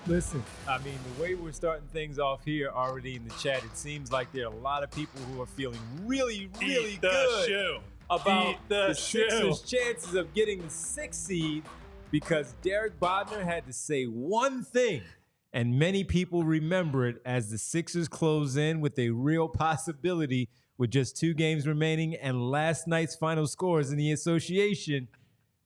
Listen, I mean, the way we're starting things off here already in the chat, it seems like there are a lot of people who are feeling really good about the Sixers' chances of getting the 6th seed because Derek Bodner had to say one thing, and many people remember it as the Sixers close in with a real possibility with just 2 games remaining and last night's final scores in the association.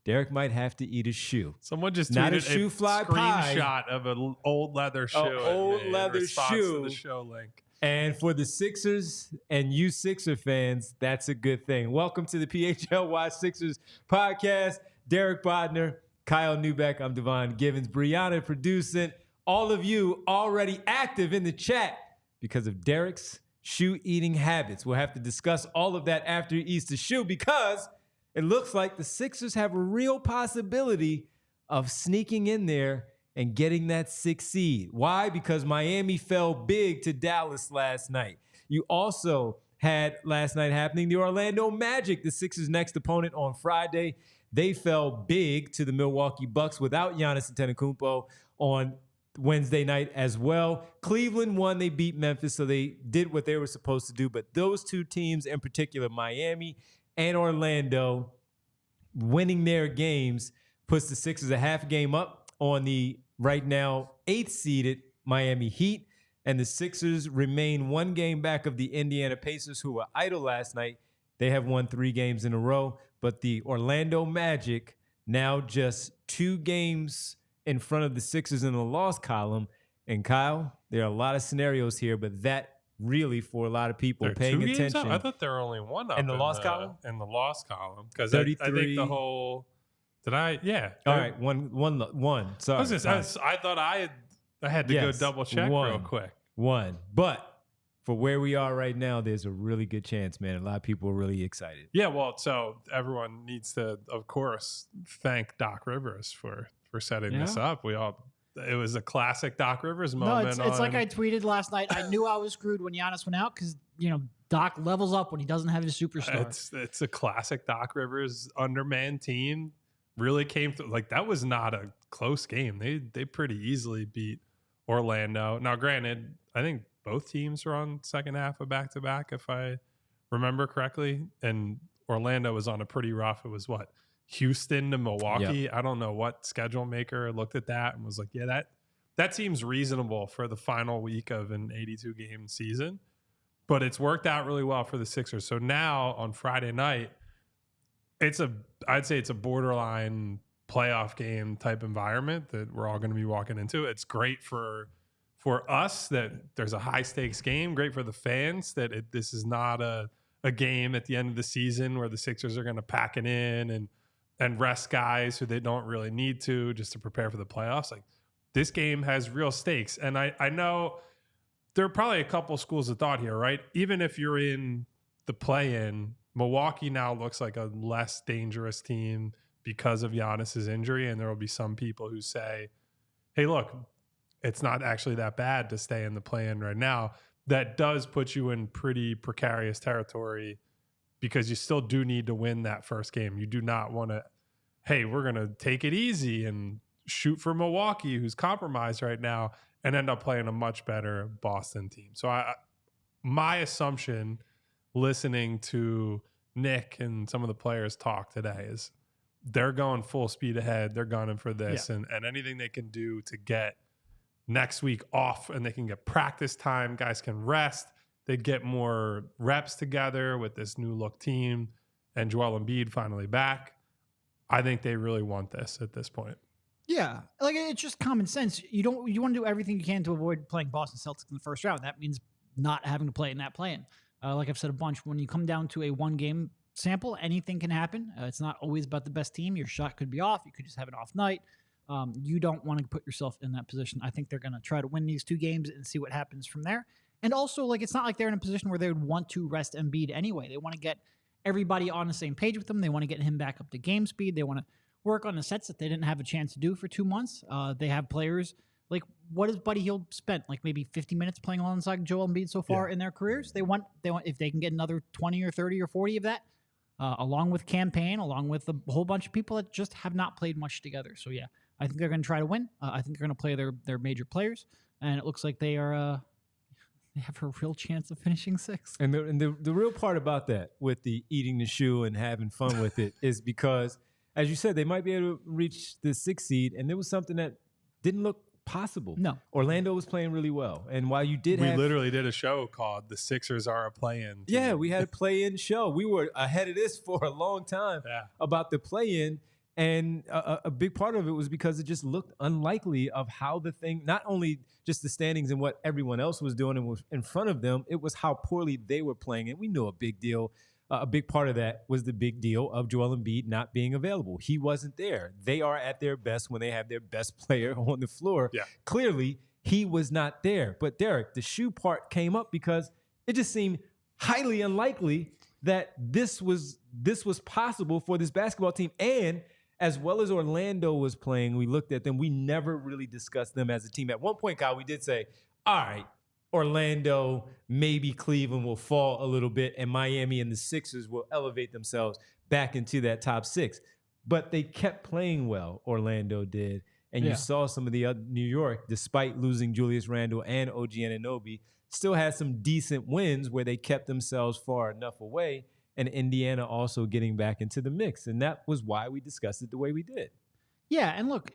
Derek might have to eat a shoe. Someone just not tweeted a shoe fly screenshot of an old leather shoe. In response to the show link. And for the Sixers and you Sixer fans, that's a good thing. Welcome to the PHLY Sixers podcast. Derek Bodner, Kyle Neubeck, I'm Devon Givens, Brianna producing. All of you already active in the chat because of Derek's shoe eating habits. We'll have to discuss all of that after he eats the shoe because it looks like the Sixers have a real possibility of sneaking in there and getting that 6th seed. Why? Because Miami fell big to Dallas last night. You also had last night happening the Orlando Magic, the Sixers' next opponent on Friday. They fell big to the Milwaukee Bucks without Giannis Antetokounmpo on Wednesday night as well. Cleveland won. They beat Memphis, so they did what they were supposed to do. But those two teams in particular, Miami and Orlando, winning their games puts the Sixers a half game up on the right now 8th seeded Miami Heat, and the Sixers remain 1 game back of the Indiana Pacers, who were idle last night. They have won 3 games in a row, but the Orlando Magic now just 2 games in front of the Sixers in the loss column. And Kyle, there are a lot of scenarios here, but that really, for a lot up paying attention. I thought there were only one up in the loss column. In the loss column, because I think the whole. Did I? Yeah. All right. One. Sorry. I thought I had to go double check real quick. One, but for where we are right now, there's a really good chance, man. A lot of people are really excited. Yeah. Well, so everyone needs to, of course, thank Doc Rivers for setting this up. It was a classic Doc Rivers moment. No, it's like I tweeted last night. I knew I was screwed when Giannis went out because, Doc levels up when he doesn't have his superstar. It's a classic Doc Rivers undermanned team. Really came through. Like, that was not a close game. They pretty easily beat Orlando. Now, granted, I think both teams were on second half of back-to-back, if I remember correctly. And Orlando was on a pretty rough, it was what? Houston to Milwaukee. Yep. I don't know what schedule maker looked at that and was like, yeah, that seems reasonable for the final week of an 82-game season. But it's worked out really well for the Sixers. So now on Friday night, I'd say it's a borderline playoff game type environment that we're all going to be walking into. It's great for us that there's a high stakes game. Great for the fans that this is not a game at the end of the season where the Sixers are going to pack it in and rest guys who they don't really need to just to prepare for the playoffs. Like, this game has real stakes. And I know there are probably a couple schools of thought here, right? Even if you're in the play-in, Milwaukee now looks like a less dangerous team because of Giannis's injury. And there will be some people who say, hey, look, it's not actually that bad to stay in the play-in right now. That does put you in pretty precarious territory because you still do need to win that first game. You do not want to, hey, we're going to take it easy and shoot for Milwaukee, who's compromised right now, and end up playing a much better Boston team. So my assumption, listening to Nick and some of the players talk today, is they're going full speed ahead. They're gunning for this, and anything they can do to get next week off and they can get practice time, guys can rest. They get more reps together with this new look team and Joel Embiid finally back. I think they really want this at this point. Yeah, like, it's just common sense. You want to do everything you can to avoid playing Boston Celtics in the first round. That means not having to play in that play-in. Like I've said a bunch, when you come down to a 1-game sample, anything can happen. It's not always about the best team. Your shot could be off. You could just have an off night. You don't want to put yourself in that position. I think they're going to try to win these 2 games and see what happens from there. And also, like, it's not like they're in a position where they would want to rest Embiid anyway. They want to get everybody on the same page with them. They want to get him back up to game speed. They want to work on the sets that they didn't have a chance to do for 2 months. They have players like, what has Buddy Hield spent? Like maybe 50 minutes playing alongside Joel Embiid so far in their careers. They want if they can get another 20 or 30 or 40 of that, along with campaign, along with a whole bunch of people that just have not played much together. So yeah, I think they're going to try to win. I think they're going to play their major players, and it looks like they are. They have a real chance of finishing sixth. And the real part about that, with the eating the shoe and having fun with it, is because, as you said, they might be able to reach the 6th seed, and there was something that didn't look possible. No. Orlando was playing really well, and while you did, we literally did a show called "The Sixers Are a Play-In." Yeah, we had a play-in show. We were ahead of this for a long time about the play-in. And a big part of it was because it just looked unlikely of how the thing, not only just the standings and what everyone else was doing and was in front of them, it was how poorly they were playing. And we knew a big part of that was the big deal of Joel Embiid not being available. He wasn't there. They are at their best when they have their best player on the floor. Yeah. Clearly, he was not there. But Derek, the shoe part came up because it just seemed highly unlikely that this was possible for this basketball team. And as well as Orlando was playing, we looked at them. We never really discussed them as a team. At one point, Kyle, we did say, all right, Orlando, maybe Cleveland will fall a little bit, and Miami and the Sixers will elevate themselves back into that top 6. But they kept playing well, Orlando did. And you saw some of the other New York, despite losing Julius Randle and OG Anunoby, still had some decent wins where they kept themselves far enough away. And Indiana also getting back into the mix. And that was why we discussed it the way we did. Yeah, and look,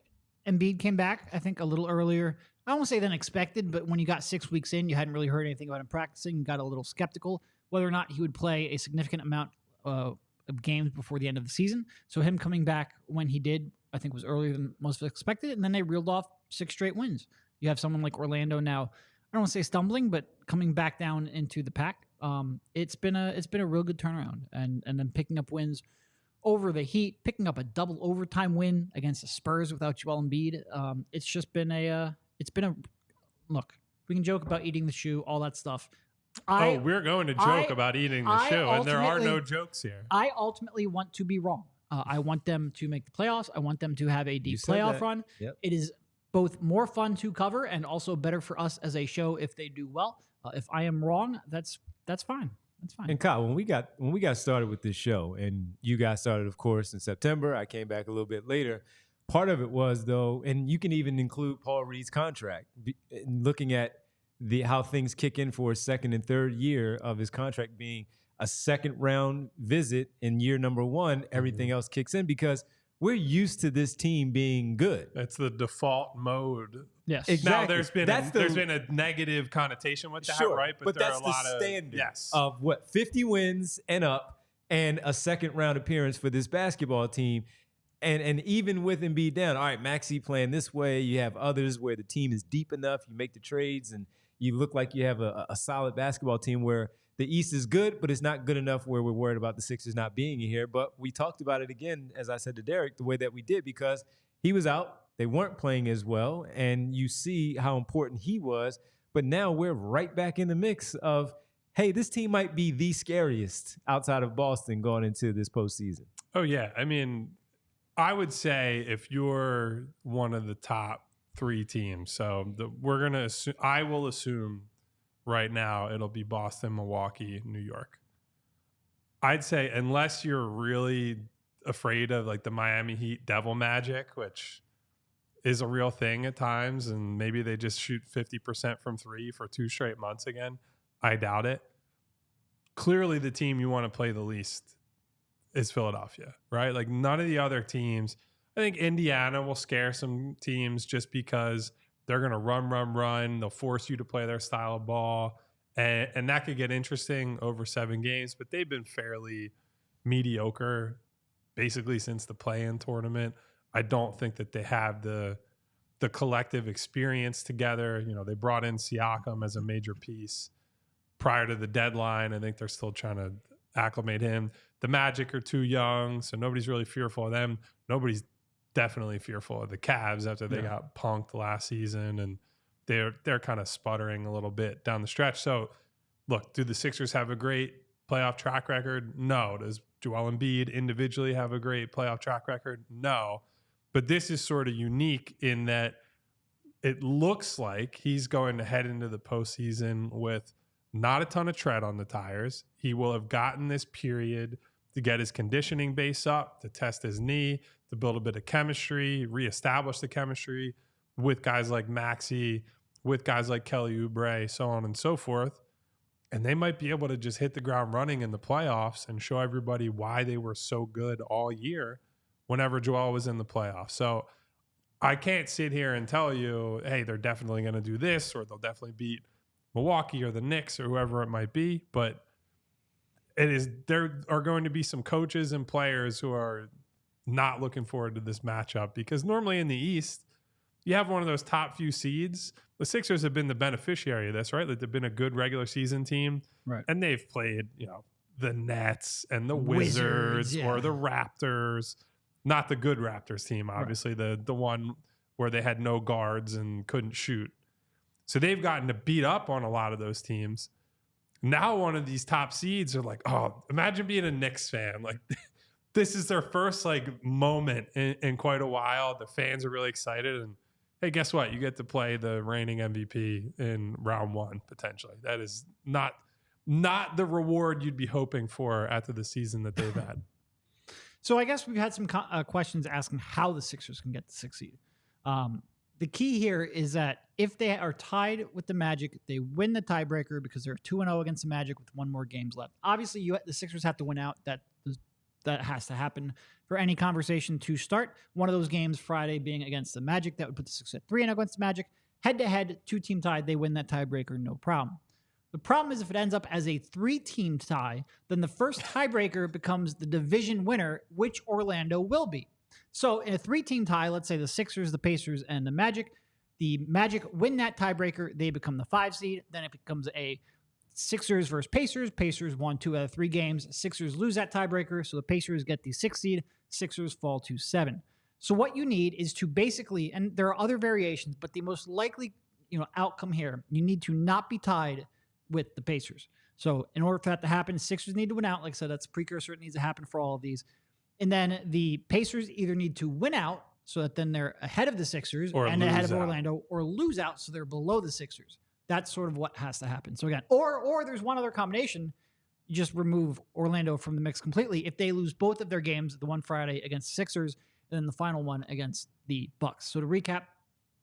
Embiid came back, I think, a little earlier. I won't say than expected, but when you got 6 weeks in, you hadn't really heard anything about him practicing. You got a little skeptical whether or not he would play a significant amount of games before the end of the season. So him coming back when he did, I think, was earlier than most expected. And then they reeled off 6 straight wins. You have someone like Orlando now, I don't want to say stumbling, but coming back down into the pack. It's been a real good turnaround, and then picking up wins over the Heat, picking up a double overtime win against the Spurs without Joel Embiid. It's just been a look. We can joke about eating the shoe, all that stuff. We're going to joke about eating the shoe, and there are no jokes here. I ultimately want to be wrong. I want them to make the playoffs. I want them to have a deep playoff run. Yep. It is both more fun to cover and also better for us as a show if they do well. If I am wrong, that's fine. That's fine. And Kyle, when we got started with this show, and you guys started, of course, in September. I came back a little bit later. Part of it was, though, and you can even include Paul Reed's contract, looking at how things kick in for his second and third year of his contract being a second round visit in year number 1. Everything else kicks in because we're used to this team being good. That's the default mode. Yes, exactly. Now there's been a negative connotation with that, right? But there that's are a lot the standard of what 50 wins and up, and a second round appearance for this basketball team. And even with Embiid down, all right, Maxey playing this way. You have others where the team is deep enough. You make the trades, and you look like you have a solid basketball team where the East is good, but it's not good enough where we're worried about the Sixers not being here. But we talked about it again, as I said to Derek, the way that we did, because he was out. They weren't playing as well, and you see how important he was. But now we're right back in the mix of, hey, this team might be the scariest outside of Boston going into this postseason. Oh, yeah. I mean, I would say if you're one of the top 3 teams, so I will assume right now it'll be Boston, Milwaukee, New York. I'd say unless you're really afraid of like the Miami Heat devil magic, which is a real thing at times, and maybe they just shoot 50% from 3 for 2 straight months again, I doubt it. Clearly the team you want to play the least is Philadelphia, right? Like none of the other teams. I think Indiana will scare some teams just because they're going to run. They'll force you to play their style of ball. And that could get interesting over 7 games, but they've been fairly mediocre basically since the play-in tournament. I don't think that they have the collective experience together. You know, they brought in Siakam as a major piece prior to the deadline. I think they're still trying to acclimate him. The Magic are too young, so nobody's really fearful of them. Nobody's definitely fearful of the Cavs after they got punked last season, and they're kind of sputtering a little bit down the stretch. So, look, do the Sixers have a great playoff track record? No. Does Joel Embiid individually have a great playoff track record? No. But this is sort of unique in that it looks like he's going to head into the postseason with not a ton of tread on the tires. He will have gotten this period, to get his conditioning base up, to test his knee, to build a bit of chemistry, reestablish the chemistry with guys like Maxey, with guys like Kelly Oubre, so on and so forth. And they might be able to just hit the ground running in the playoffs and show everybody why they were so good all year whenever Joel was in the playoffs. So I can't sit here and tell you, hey, they're definitely going to do this, or they'll definitely beat Milwaukee or the Knicks or whoever it might be. But there are going to be some coaches and players who are not looking forward to this matchup, because normally in the East, you have one of those top few seeds. The Sixers have been the beneficiary of this, right? Like, they've been a good regular season team, right? And they've played, the Nets and the Wizards or the Raptors. Not the good Raptors team, obviously, right. The one where they had no guards and couldn't shoot. So they've gotten to beat up on a lot of those teams. Now one of these top seeds are like, oh, imagine being a Knicks fan. Like, this is their first moment in quite a while. The fans are really excited, and hey, guess what? You get to play the reigning MVP in round one, potentially. That is not the reward you'd be hoping for after the season that they've had. So I guess we've had some questions asking how the Sixers can get the 6th seed. The key here is that if they are tied with the Magic, they win the tiebreaker because they're 2-0 against the Magic with one more games left. Obviously, the Sixers have to win out. That has to happen for any conversation to start. One of those games, Friday, being against the Magic, that would put the Sixers at 3-0 against the Magic. Head-to-head, 2-team tie, they win that tiebreaker, no problem. The problem is if it ends up as a 3-team tie, then the first tiebreaker becomes the division winner, which Orlando will be. So in a 3-team tie, let's say the Sixers, the Pacers, and the Magic win that tiebreaker, they become the 5 seed. Then it becomes a Sixers versus Pacers. Pacers won 2 out of 3 games. Sixers lose that tiebreaker, so the Pacers get the 6th seed. Sixers fall to 7. So what you need is to basically, and there are other variations, but the most likely outcome here, you need to not be tied with the Pacers. So in order for that to happen, Sixers need to win out. Like I said, that's a precursor. It needs to happen for all of these. And then the Pacers either need to win out so that then they're ahead of the Sixers and ahead of Orlando, or lose out so they're below the Sixers. That's sort of what has to happen. So again, or there's one other combination. You just remove Orlando from the mix completely. If they lose both of their games, the one Friday against the Sixers and then the final one against the Bucks. So to recap,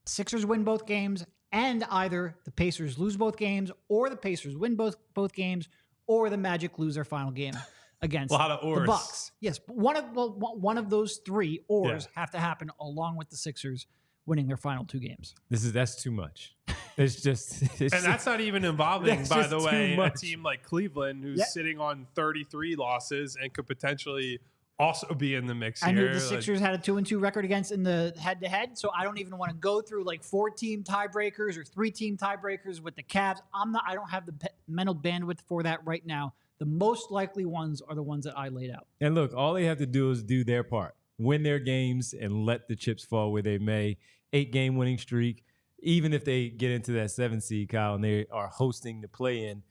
Sixers win both games, and either the Pacers lose both games, or the Pacers win both games, or the Magic lose their final game against the Bucks. Yes, one of those 3 ors have to happen along with the Sixers winning their final 2 games. That's too much. It's that's not even involving, by the way, a team like Cleveland who's sitting on 33 losses and could potentially also be in the mix here. I knew the Sixers had a 2-2 record against in the head-to-head, so I don't even want to go through 4-team tiebreakers or 3-team tiebreakers with the Cavs. I don't have the mental bandwidth for that right now. The most likely ones are the ones that I laid out. And look, all they have to do is do their part, win their games, and let the chips fall where they may. 8-game winning streak. Even if they get into that 7th seed, Kyle, and they are hosting the play-in,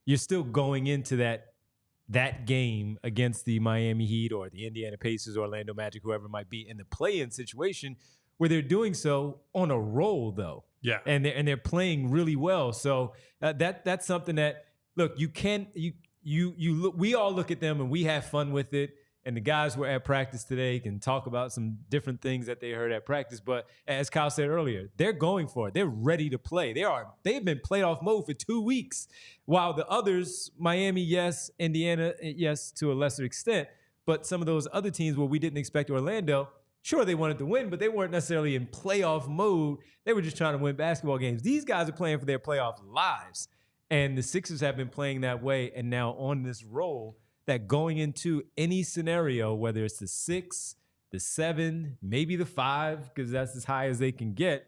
you're still going into that game against the Miami Heat or the Indiana Pacers, Orlando Magic, whoever it might be, in the play-in situation where they're doing so on a roll, though. Yeah. And they're playing really well. So that's something that, look, we all look at them and we have fun with it. And the guys were at practice today can talk about some different things that they heard at practice. But as Kyle said earlier, they're going for it. They're ready to play. They've been playoff mode for 2 weeks, while the others, Miami, yes, Indiana, yes, to a lesser extent. But some of those other teams where we didn't expect Orlando, sure, they wanted to win, but they weren't necessarily in playoff mode. They were just trying to win basketball games. These guys are playing for their playoff lives. And the Sixers have been playing that way and now on this roll that going into any scenario, whether it's the 6, the 7, maybe the 5, because that's as high as they can get,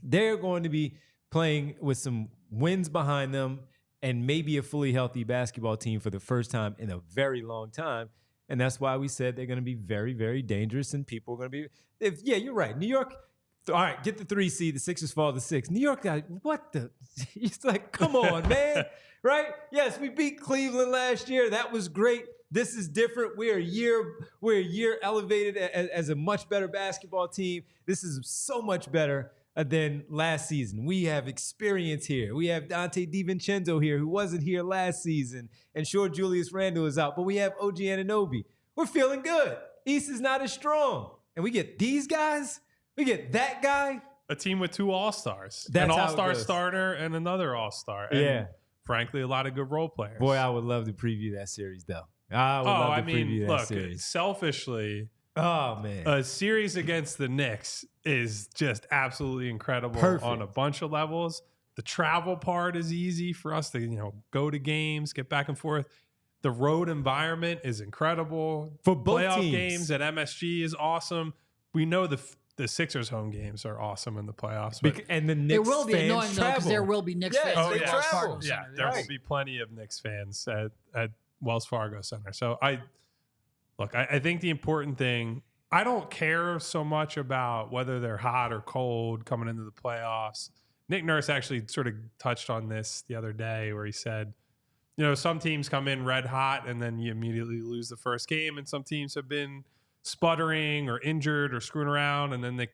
they're going to be playing with some wins behind them and maybe a fully healthy basketball team for the first time in a very long time. And that's why we said they're going to be very, very dangerous, and people are going to be – yeah, you're right. New York – all right, get the 3 seed. The Sixers fall to 6. New York got – what the – it's like, come on, man. Right? Yes, we beat Cleveland last year. That was great. This is different. We're a year elevated as a much better basketball team. This is so much better. than last season. We have experience here. We have Dante DiVincenzo here, who wasn't here last season. And sure, Julius Randle is out, but we have OG Anunoby. We're feeling good. East is not as strong. And we get these guys. We get that guy. A team with 2 All-Stars. That's an how it All-Star goes. starter and another All-Star. And Yeah. frankly, a lot of good role players. Boy, I would love to preview that series, though. I would love to preview that look, series. selfishly, Oh, man. a series against the Knicks is just absolutely incredible on a bunch of levels. The travel part is easy for us to, go to games, get back and forth. The road environment is incredible. For both Playoff teams. games at MSG is awesome. We know the Sixers home games are awesome in the playoffs. But And the Knicks It will be fans annoying though because travel. there will be Knicks Yes, fans. they at travel. Wells Fargo Yeah, Center. there will Right. be plenty of Knicks fans at Wells Fargo Center. So I think the important thing, I don't care so much about whether they're hot or cold coming into the playoffs. Nick Nurse actually sort of touched on this the other day where he said, some teams come in red hot and then you immediately lose the first game, and some teams have been sputtering or injured or screwing around, and then the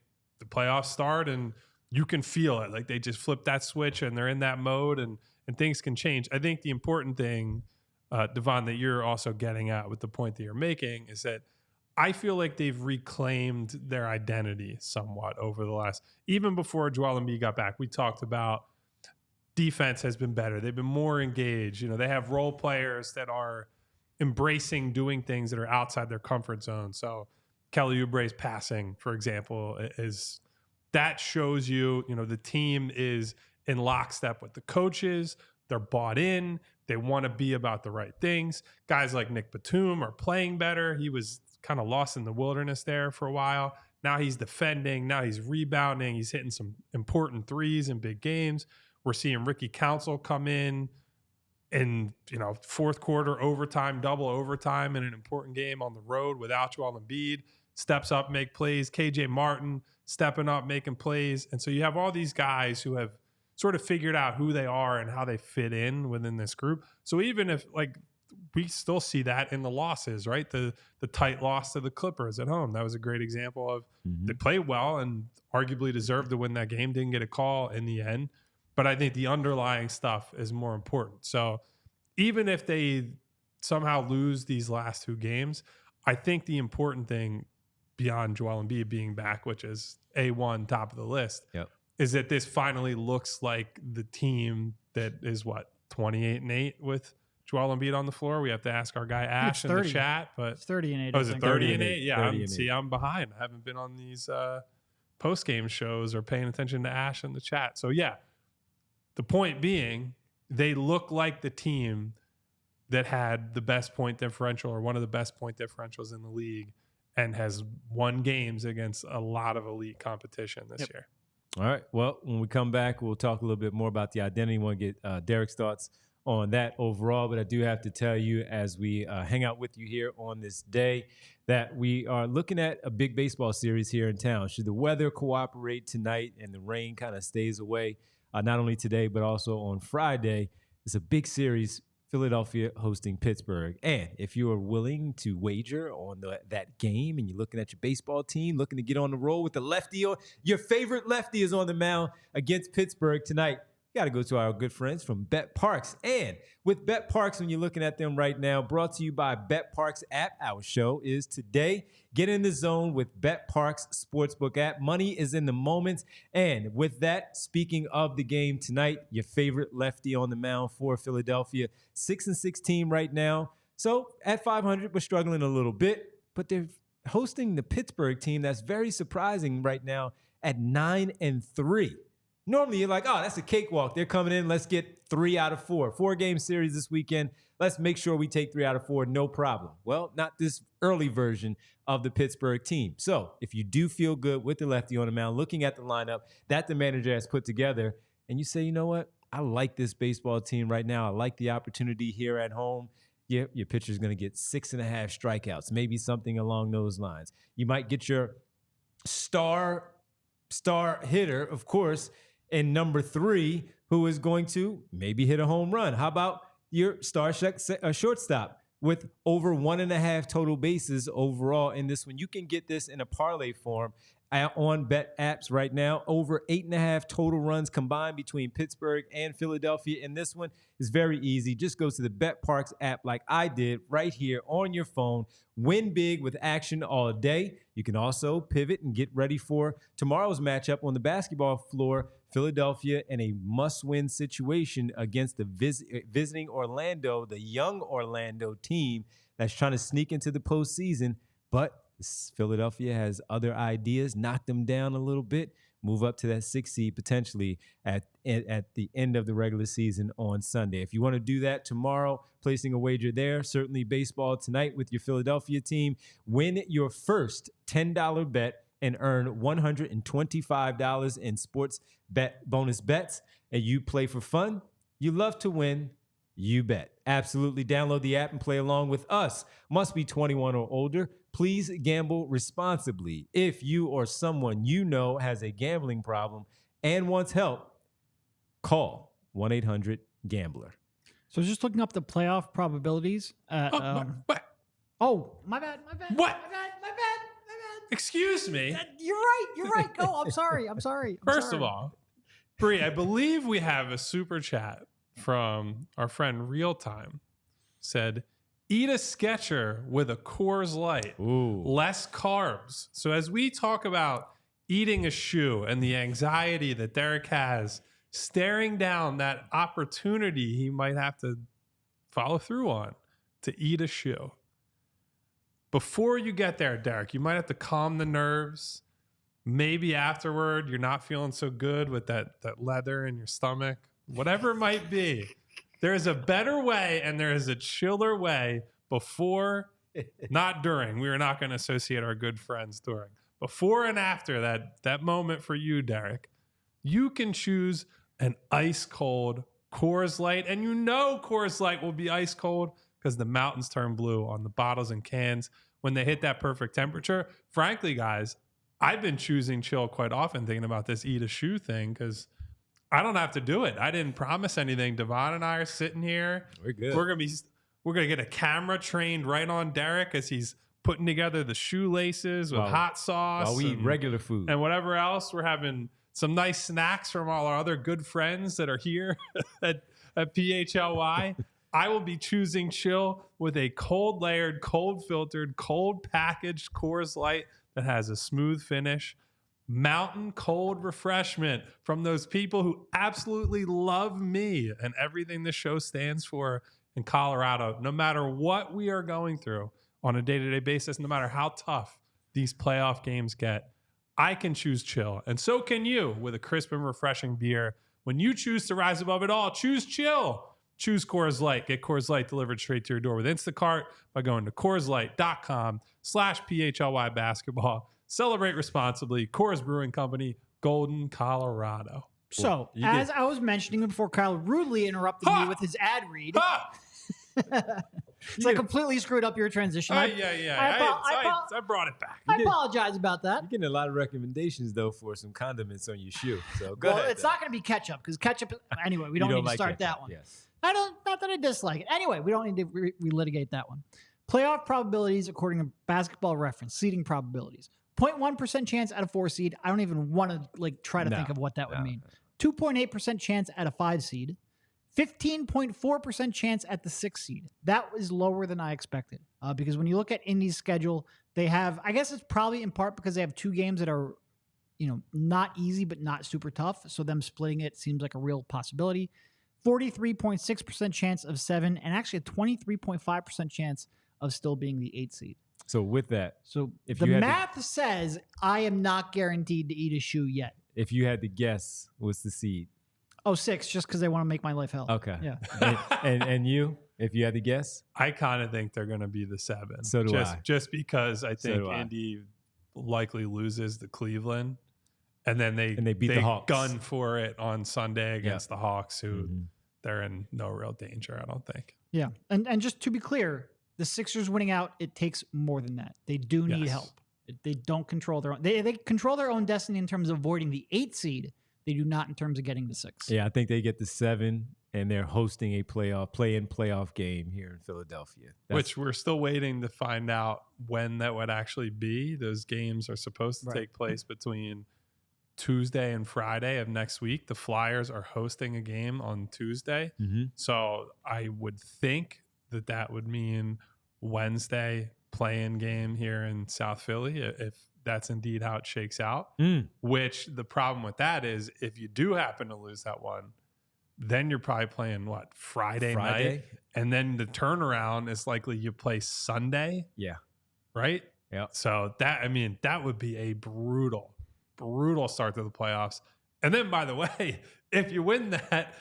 playoffs start and you can feel it. Like they just flip that switch and they're in that mode and things can change. I think the important thing, Devon, that you're also getting at with the point that you're making is that I feel like they've reclaimed their identity somewhat over the last, even before Joel Embiid got back. We talked about defense has been better. They've been more engaged. They have role players that are embracing doing things that are outside their comfort zone. So Kelly Oubre's passing, for example, is that shows you, the team is in lockstep with the coaches. They're bought in. They want to be about the right things. Guys like Nick Batum are playing better. He was kind of lost in the wilderness there for a while. Now he's defending. Now he's rebounding. He's hitting some important threes in big games. We're seeing Ricky Council come in, fourth quarter overtime, double overtime in an important game on the road without Joel Embiid. Steps up, make plays. KJ Martin stepping up, making plays. And so you have all these guys who have sort of figured out who they are and how they fit in within this group. So even if we still see that in the losses, right? The tight loss to the Clippers at home. That was a great example of they played well and arguably deserved to win that game. Didn't get a call in the end. But I think the underlying stuff is more important. So even if they somehow lose these last 2 games, I think the important thing beyond Joel Embiid being back, which is A1 top of the list, is that this finally looks like the team that is 28-8 with Joel Embiid on the floor. We have to ask our guy Ash in the chat, but It's 30-8. oh, is it 30-8? Yeah, 30-8. I'm behind. I haven't been on these post-game shows or paying attention to Ash in the chat. So yeah, the point being, they look like the team that had the best point differential or one of the best point differentials in the league and has won games against a lot of elite competition this year. All right. Well, when we come back, we'll talk a little bit more about the identity. Want to get Derek's thoughts on that overall. But I do have to tell you, as we hang out with you here on this day, that we are looking at a big baseball series here in town. Should the weather cooperate tonight and the rain kind of stays away, not only today, but also on Friday, it's a big series, Philadelphia hosting Pittsburgh. And if you are willing to wager on that game and you're looking at your baseball team, looking to get on the roll with the lefty, or your favorite lefty is on the mound against Pittsburgh tonight, you got to go to our good friends from Bet Parks. And with Bet Parks, when you're looking at them right now, brought to you by Bet Parks app, our show is today. Get in the zone with Bet Parks Sportsbook app. Money is in the moments. And with that, speaking of the game tonight, your favorite lefty on the mound for Philadelphia, 6-6 team right now. So at 500, we're struggling a little bit, but they're hosting the Pittsburgh team that's very surprising right now at 9-3. Normally, you're like, oh, that's a cakewalk. They're coming in. Let's get 3 out of 4. 4-game series this weekend. Let's make sure we take 3 out of 4. No problem. Well, not this early version of the Pittsburgh team. So if you do feel good with the lefty on the mound, looking at the lineup that the manager has put together, and you say, you know what? I like this baseball team right now. I like the opportunity here at home. Yeah, your pitcher's going to get 6.5 strikeouts, maybe something along those lines. You might get your star hitter, of course, and number 3, who is going to maybe hit a home run. How about your star shortstop with over 1.5 total bases overall in this one? You can get this in a parlay form on bet apps right now. Over 8.5 total runs combined between Pittsburgh and Philadelphia. And this one is very easy. Just go to the Bet Parks app like I did right here on your phone. Win big with action all day. You can also pivot and get ready for tomorrow's matchup on the basketball floor. Philadelphia in a must-win situation against the visiting Orlando, the young Orlando team that's trying to sneak into the postseason. But Philadelphia has other ideas, knock them down a little bit, move up to that 6th seed potentially at the end of the regular season on Sunday. If you want to do that tomorrow, placing a wager there, certainly baseball tonight with your Philadelphia team. Win your first $10 bet and earn $125 in sports bet bonus bets. And you play for fun. You love to win. You bet. Absolutely. Download the app and play along with us. Must be 21 or older. Please gamble responsibly. If you or someone you know has a gambling problem and wants help, call 1-800-GAMBLER. So I was just looking up the playoff probabilities. What? Oh, my bad. What? My bad. Excuse me. You're right. Go. I'm sorry. First of all, Bree, I believe we have a super chat from our friend Real Time. Said, eat a Sketcher with a Coors Light. Ooh. Less carbs. So as we talk about eating a shoe and the anxiety that Derek has, staring down that opportunity he might have to follow through on to eat a shoe. Before you get there, Derek, you might have to calm the nerves. Maybe afterward, you're not feeling so good with that leather in your stomach. Whatever it might be. There is a better way and there is a chiller way before, not during. We are not going to associate our good friends during. Before and after that moment for you, Derek, you can choose an ice cold Coors Light. And you know Coors Light will be ice cold because the mountains turn blue on the bottles and cans when they hit that perfect temperature. Frankly, guys, I've been choosing chill quite often thinking about this eat a shoe thing because I don't have to do it. I didn't promise anything. Devon and I are sitting here. We're good. We're gonna get a camera trained right on Derek as he's putting together the shoelaces with hot sauce. While we eat regular food. And whatever else. We're having some nice snacks from all our other good friends that are here at PHLY. I will be choosing chill with a cold layered, cold filtered, cold packaged Coors Light that has a smooth finish. Mountain cold refreshment from those people who absolutely love me and everything this show stands for in Colorado. No matter what we are going through on a day-to-day basis, no matter how tough these playoff games get, I can choose chill. And so can you with a crisp and refreshing beer. When you choose to rise above it all, choose chill. Choose Coors Light. Get Coors Light delivered straight to your door with Instacart by going to CoorsLight.com/PHLY basketball. Celebrate responsibly. Coors Brewing Company, Golden, Colorado. So, as I was mentioning before, Kyle rudely interrupted me with his ad read. So I completely screwed up your transition. I brought it back. I apologize about that. You're getting a lot of recommendations, though, for some condiments on your shoe. So go ahead. It's not going to be ketchup because ketchup, anyway, we don't need to start that one. Yes. Not that I dislike it. Anyway, we don't need to relitigate that one. Playoff probabilities according to Basketball Reference, seeding probabilities. 0.1% chance at a 4 seed. I don't even want to try to think of what that would mean. 2.8% chance at a 5 seed. 15.4% chance at the 6 seed. That was lower than I expected because when you look at Indy's schedule, they have, I guess it's probably in part because they have 2 games that are, not easy, but not super tough. So them splitting it seems like a real possibility. 43.6% chance of 7 and actually a 23.5% chance of still being the 8 seed. So with that, if the math says I am not guaranteed to eat a shoe yet. If you had to guess, what's the seed? 6, just because they want to make my life hell. Okay. Yeah. and you, if you had to guess? I kind of think they're going to be the 7. So do I. Just because I think Indy likely loses to Cleveland. And then they beat the Hawks. Gun for it on Sunday against the Hawks, who they're in no real danger, I don't think. Yeah. And just to be clear, the Sixers winning out, it takes more than that. They do need help. They don't control their own. They control their own destiny in terms of avoiding the 8 seed. They do not in terms of getting the 6. Yeah, I think they get the 7 and they're hosting a play-in playoff game here in Philadelphia. Which we're still waiting to find out when that would actually be. Those games are supposed to take place between Tuesday and Friday of next week. The Flyers are hosting a game on Tuesday. So I would think that would mean Wednesday play-in game here in South Philly, if that's indeed how it shakes out. Which the problem with that is if you do happen to lose that one, then you're probably playing Friday night, and then the turnaround is likely you play Sunday. Yeah. Right? Yeah. So that would be a brutal start to the playoffs. And then, by the way, if you win that,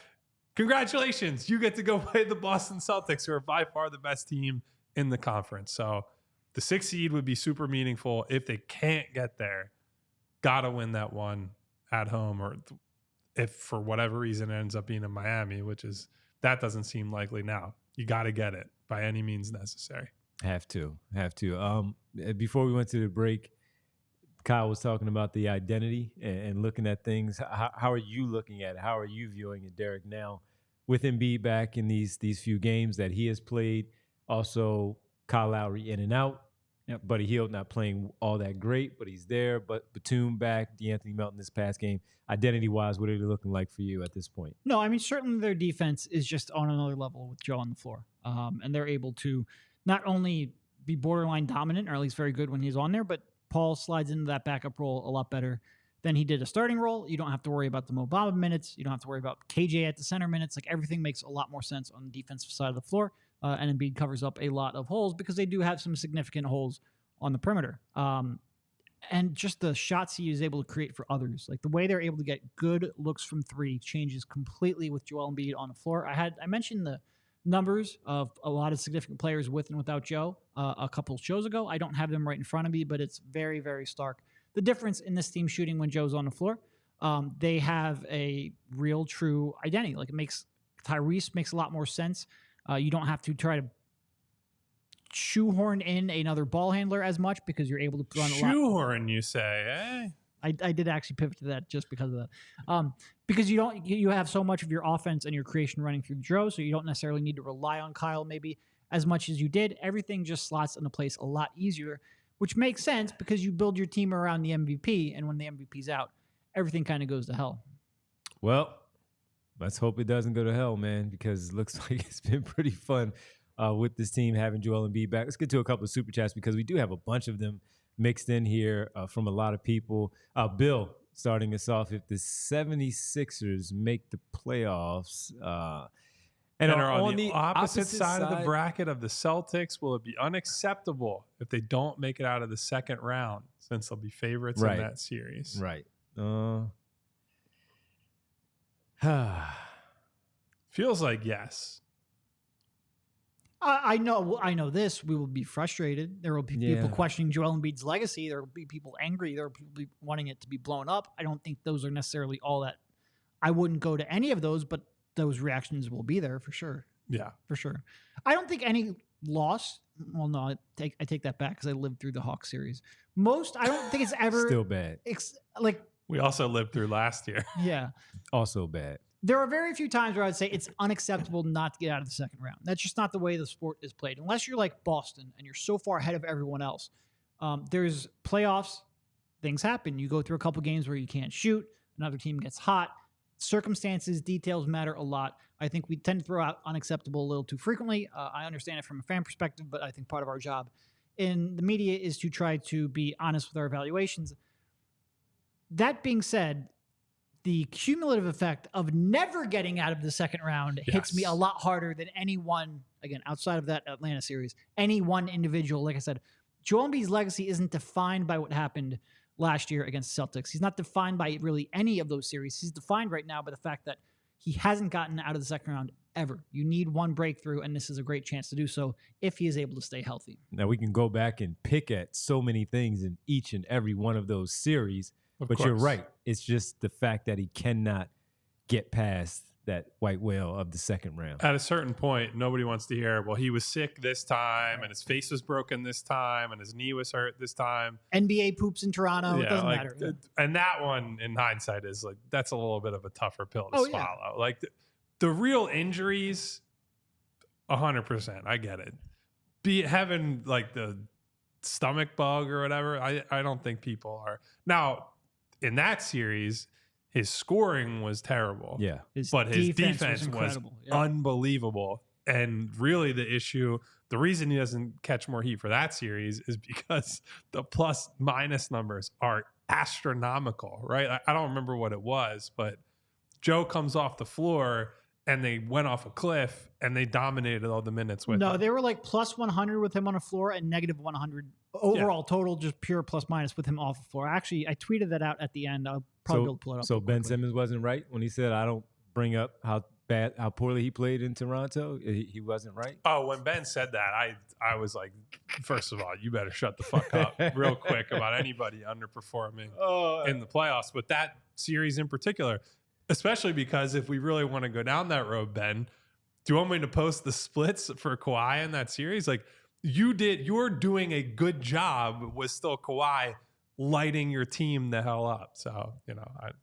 congratulations, you get to go play the Boston Celtics, who are by far the best team in the conference. So the 6th seed would be super meaningful. If they can't get there, gotta win that one at home, or if for whatever reason it ends up being in Miami, that doesn't seem likely now. You got to get it by any means necessary. Have to. Before we went to the break, Kyle was talking about the identity and looking at things. How are you looking at it? How are you viewing it, Derek, now with Embiid back in these few games that he has played? Also, Kyle Lowry in and out. Buddy Hield not playing all that great, but he's there. But Batum back, DeAnthony Melton this past game. Identity-wise, what are they looking like for you at this point? No, I mean, certainly their defense is just on another level with Joe on the floor. And they're able to not only be borderline dominant, or at least very good when he's on there, but Paul slides into that backup role a lot better than he did a starting role. You don't have to worry about the Mo Bamba minutes. You don't have to worry about KJ at the center minutes. Like, everything makes a lot more sense on the defensive side of the floor. And Embiid covers up a lot of holes because they do have some significant holes on the perimeter. And just the shots he is able to create for others, like the way they're able to get good looks from three, changes completely with Joel Embiid on the floor. I mentioned the numbers of a lot of significant players with and without Joe a couple shows ago. I don't have them right in front of me, but it's very, very stark. The difference in this team shooting when Joe's on the floor, they have a real, true identity. Like, Tyrese makes a lot more sense. You don't have to try to shoehorn in another ball handler as much because you're able to run a lot. Shoehorn, you say, eh? I did actually pivot to that just because of that. Because you have so much of your offense and your creation running through Joe, so you don't necessarily need to rely on Kyle maybe as much as you did. Everything just slots into place a lot easier, which makes sense because you build your team around the MVP, and when the MVP's out, everything kind of goes to hell. Well, let's hope it doesn't go to hell, man, because it looks like it's been pretty fun with this team having Joel Embiid back. Let's get to a couple of super chats because we do have a bunch of them mixed in here from a lot of people. Bill, starting us off, if the 76ers make the playoffs and are on the opposite side of the bracket of the Celtics, will it be unacceptable if they don't make it out of the second round, since they'll be favorites in that series? Right. Feels like yes. I know this. We will be frustrated. There will be people questioning Joel Embiid's legacy. There will be people angry. There will be people wanting it to be blown up. I don't think those are necessarily all that. I wouldn't go to any of those, but those reactions will be there for sure. Yeah, for sure. I don't think any loss. Well, no, I take that back because I lived through the Hawks series. I don't think it's ever still bad. Like, we also lived through last year. Yeah, also bad. There are very few times where I'd say it's unacceptable not to get out of the second round. That's just not the way the sport is played. Unless you're like Boston and you're so far ahead of everyone else. There's playoffs. Things happen. You go through a couple games where you can't shoot. Another team gets hot. Circumstances, details matter a lot. I think we tend to throw out unacceptable a little too frequently. I understand it from a fan perspective, but I think part of our job in the media is to try to be honest with our evaluations. That being said, the cumulative effect of never getting out of the second round hits me a lot harder than any one, again, outside of that Atlanta series, any one individual. Like I said, Joel Embiid's legacy isn't defined by what happened last year against Celtics. He's not defined by really any of those series. He's defined right now by the fact that he hasn't gotten out of the second round ever. You need one breakthrough, and this is a great chance to do so if he is able to stay healthy. Now, we can go back and pick at so many things in each and every one of those series. But you're right. It's just the fact that he cannot get past that white whale of the second round. At a certain point, nobody wants to hear, well, he was sick this time, and his face was broken this time, and his knee was hurt this time. NBA poops in Toronto. It doesn't matter. And that one, in hindsight, is like, that's a little bit of a tougher pill to swallow. Yeah. Like, the real injuries, 100%. I get it. Having like the stomach bug or whatever, I don't think people are. Now, in that series, his scoring was terrible. Yeah. But his defense was incredible. unbelievable. And really the reason he doesn't catch more heat for that series is because the plus minus numbers are astronomical, right? I don't remember what it was, but Joe comes off the floor and they went off a cliff and they dominated all the minutes with him. They were like plus 100 with him on the floor and negative 100 overall total, just pure plus minus with him off the floor. Actually, I tweeted that out at the end. I'll probably be able to pull it up. So Ben Simmons wasn't right when he said, I don't bring up how poorly he played in Toronto. He wasn't right. Oh, when Ben said that, I was like, first of all, you better shut the fuck up real quick about anybody underperforming in the playoffs. But that series in particular, especially because if we really want to go down that road, Ben, do you want me to post the splits for Kawhi in that series? Like you're doing a good job with still Kawhi lighting your team the hell up. So,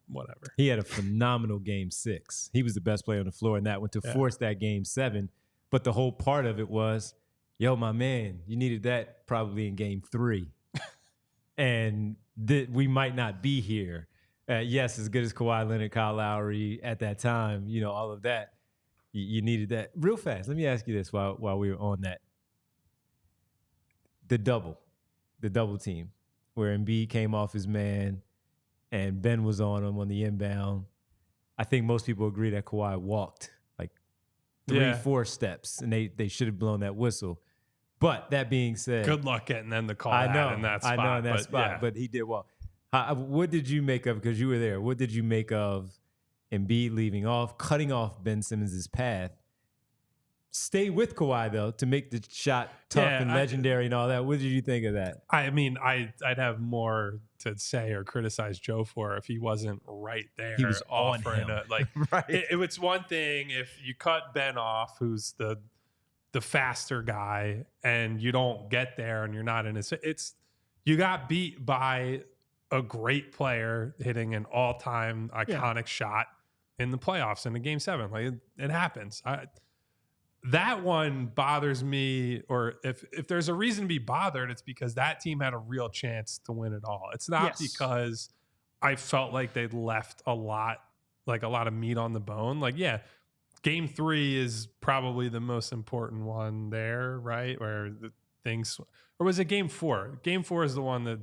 whatever. He had a phenomenal game 6. He was the best player on the floor in that one to force that game 7. But the whole part of it was, yo, my man, you needed that probably in game 3. And we might not be here. Yes, as good as Kawhi Leonard, Kyle Lowry at that time, all of that, you needed that. Real fast, let me ask you this while we were on that. The double team, where Embiid came off his man and Ben was on him on the inbound. I think most people agree that Kawhi walked like 3-4 steps, and they should have blown that whistle. But that being said, good luck getting them to call in that spot. But he did walk. What did you make of, because you were there, what did you make of Embiid leaving off, cutting off Ben Simmons' path? Stay with Kawhi, though, to make the shot tough and legendary and all that. What did you think of that? I mean, I'd have more to say or criticize Joe for if he wasn't right there. He was offering on him. Right. It's one thing if you cut Ben off, who's the faster guy, and you don't get there and you're not in his. You got beat by a great player hitting an all-time iconic shot in the playoffs in the game 7. Like it happens. That one bothers me, or if there's a reason to be bothered, it's because that team had a real chance to win it all. It's not because I felt like they'd left a lot of meat on the bone. Like, game 3 is probably the most important one there, right? Or was it game 4? Game 4 is the one that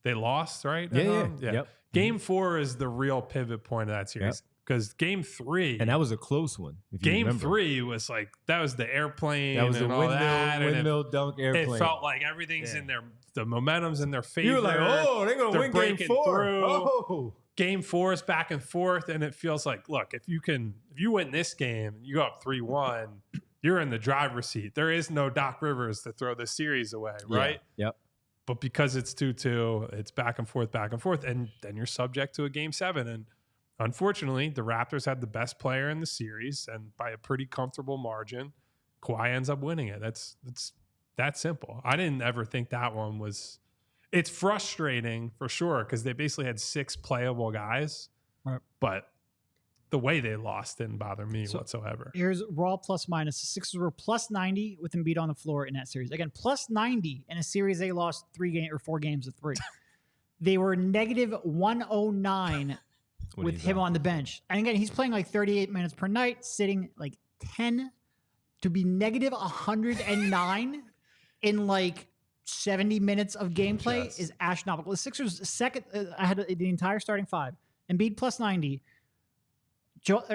they lost, right? Yeah. Yep. Game 4 is the real pivot point of that series. Because game 3, and that was a close one. Game 3 was like, that was the airplane. That was and the all that, windmill dunk airplane. It felt like everything's in the momentum's in their favor. You were like, they're going to win game 4. Through. Oh. Game 4 is back and forth, and it feels like, look, if you win this game, you go up 3-1, you're in the driver's seat. There is no Doc Rivers to throw the series away, right? Yep. But because it's 2-2, it's back and forth, and then you're subject to a game 7. And unfortunately, the Raptors had the best player in the series, and by a pretty comfortable margin, Kawhi ends up winning it. That's that simple. I didn't ever think that one was. It's frustrating for sure because they basically had 6 playable guys, right? But the way they lost didn't bother me whatsoever. Here's raw plus minus. The Sixers were plus 90 with Embiid on the floor in that series. Again, plus 90 in a series they lost 4 games of 3. They were negative 109 with him on the bench. And again, he's playing like 38 minutes per night, sitting like 10 to be negative 109 in like 70 minutes of gameplay is astronomical. The Sixers second, I had the entire starting 5. Embiid plus 90.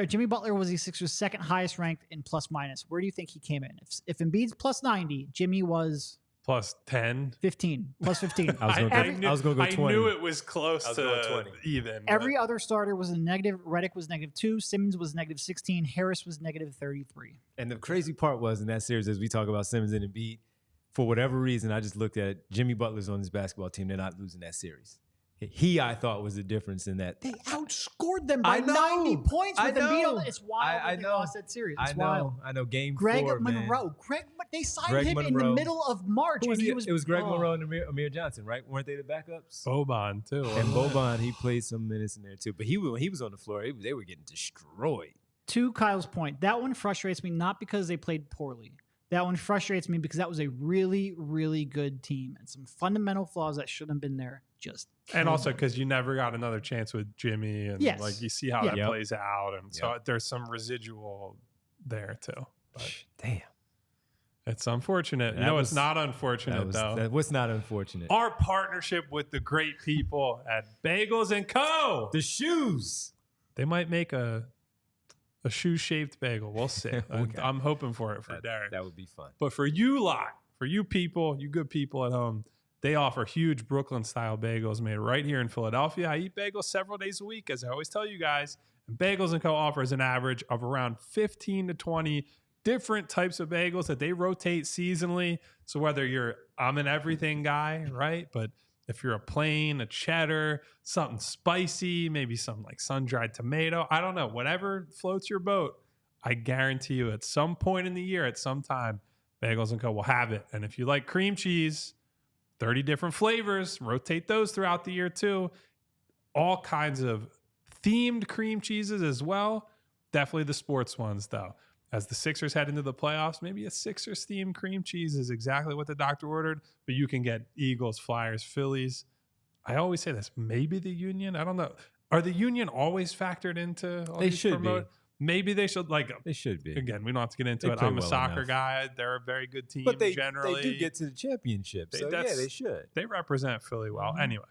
Jimmy Butler was the Sixers' second highest ranked in plus minus. Where do you think he came in? If Embiid's plus 90, Jimmy was plus 10, 15, plus 15. I was going to go 20. I knew it was close to 20. Even. Every other starter was a negative. Redick was negative 2. Simmons was negative 16. Harris was negative 33. And the crazy part was in that series, as we talk about Simmons and Embiid, for whatever reason, I just looked at Jimmy Butler's on this basketball team. They're not losing that series. I thought, was the difference in that. They outscored them by 90 points with Embiid. It's wild that they lost that series. It's wild. I know. Game Greg 4, Monroe. man. They signed him in the middle of March. It was Greg Monroe and Amir Johnson, right? Weren't they the backups? Boban, too. And Boban, he played some minutes in there, too. But when he was on the floor, they were getting destroyed. To Kyle's point, that one frustrates me not because they played poorly. That one frustrates me because that was a really, really good team and some fundamental flaws that shouldn't have been there just And killed also them. because you never got another chance with Jimmy, and Yes. like you see how Yeah. that Yep. plays out, and so there's some residual there too. But Damn. it's unfortunate. That You know, was- it's not unfortunate though. That was not unfortunate. Our partnership with the great people at Bagels and Co. The shoes. They might make a shoe-shaped bagel. We'll see. Okay. I'm hoping for it for Derek. That would be fun. But for you lot, for you people, you good people at home, they offer huge Brooklyn-style bagels made right here in Philadelphia. I eat bagels several days a week, as I always tell you guys. And Bagels & Co. offers an average of around 15 to 20 different types of bagels that they rotate seasonally. So whether I'm an everything guy, right? But if you're a plain, a cheddar, something spicy, maybe some like sun-dried tomato, I don't know, whatever floats your boat, I guarantee you at some point in the year, at some time, Bagels & Co. will have it. And if you like cream cheese, 30 different flavors, rotate those throughout the year too. All kinds of themed cream cheeses as well. Definitely the sports ones though. As the Sixers head into the playoffs, maybe a Sixers themed cream cheese is exactly what the doctor ordered, but you can get Eagles, Flyers, Phillies. I always say this, maybe the Union. I don't know. Are the Union always factored into all They these should be. Maybe they should, like, They should be. again, we don't have to get into They it. play I'm a well soccer enough. guy. They're a very good team But they generally. do get to the championship. So yeah, they should. They represent Philly well. Mm-hmm. Anyway,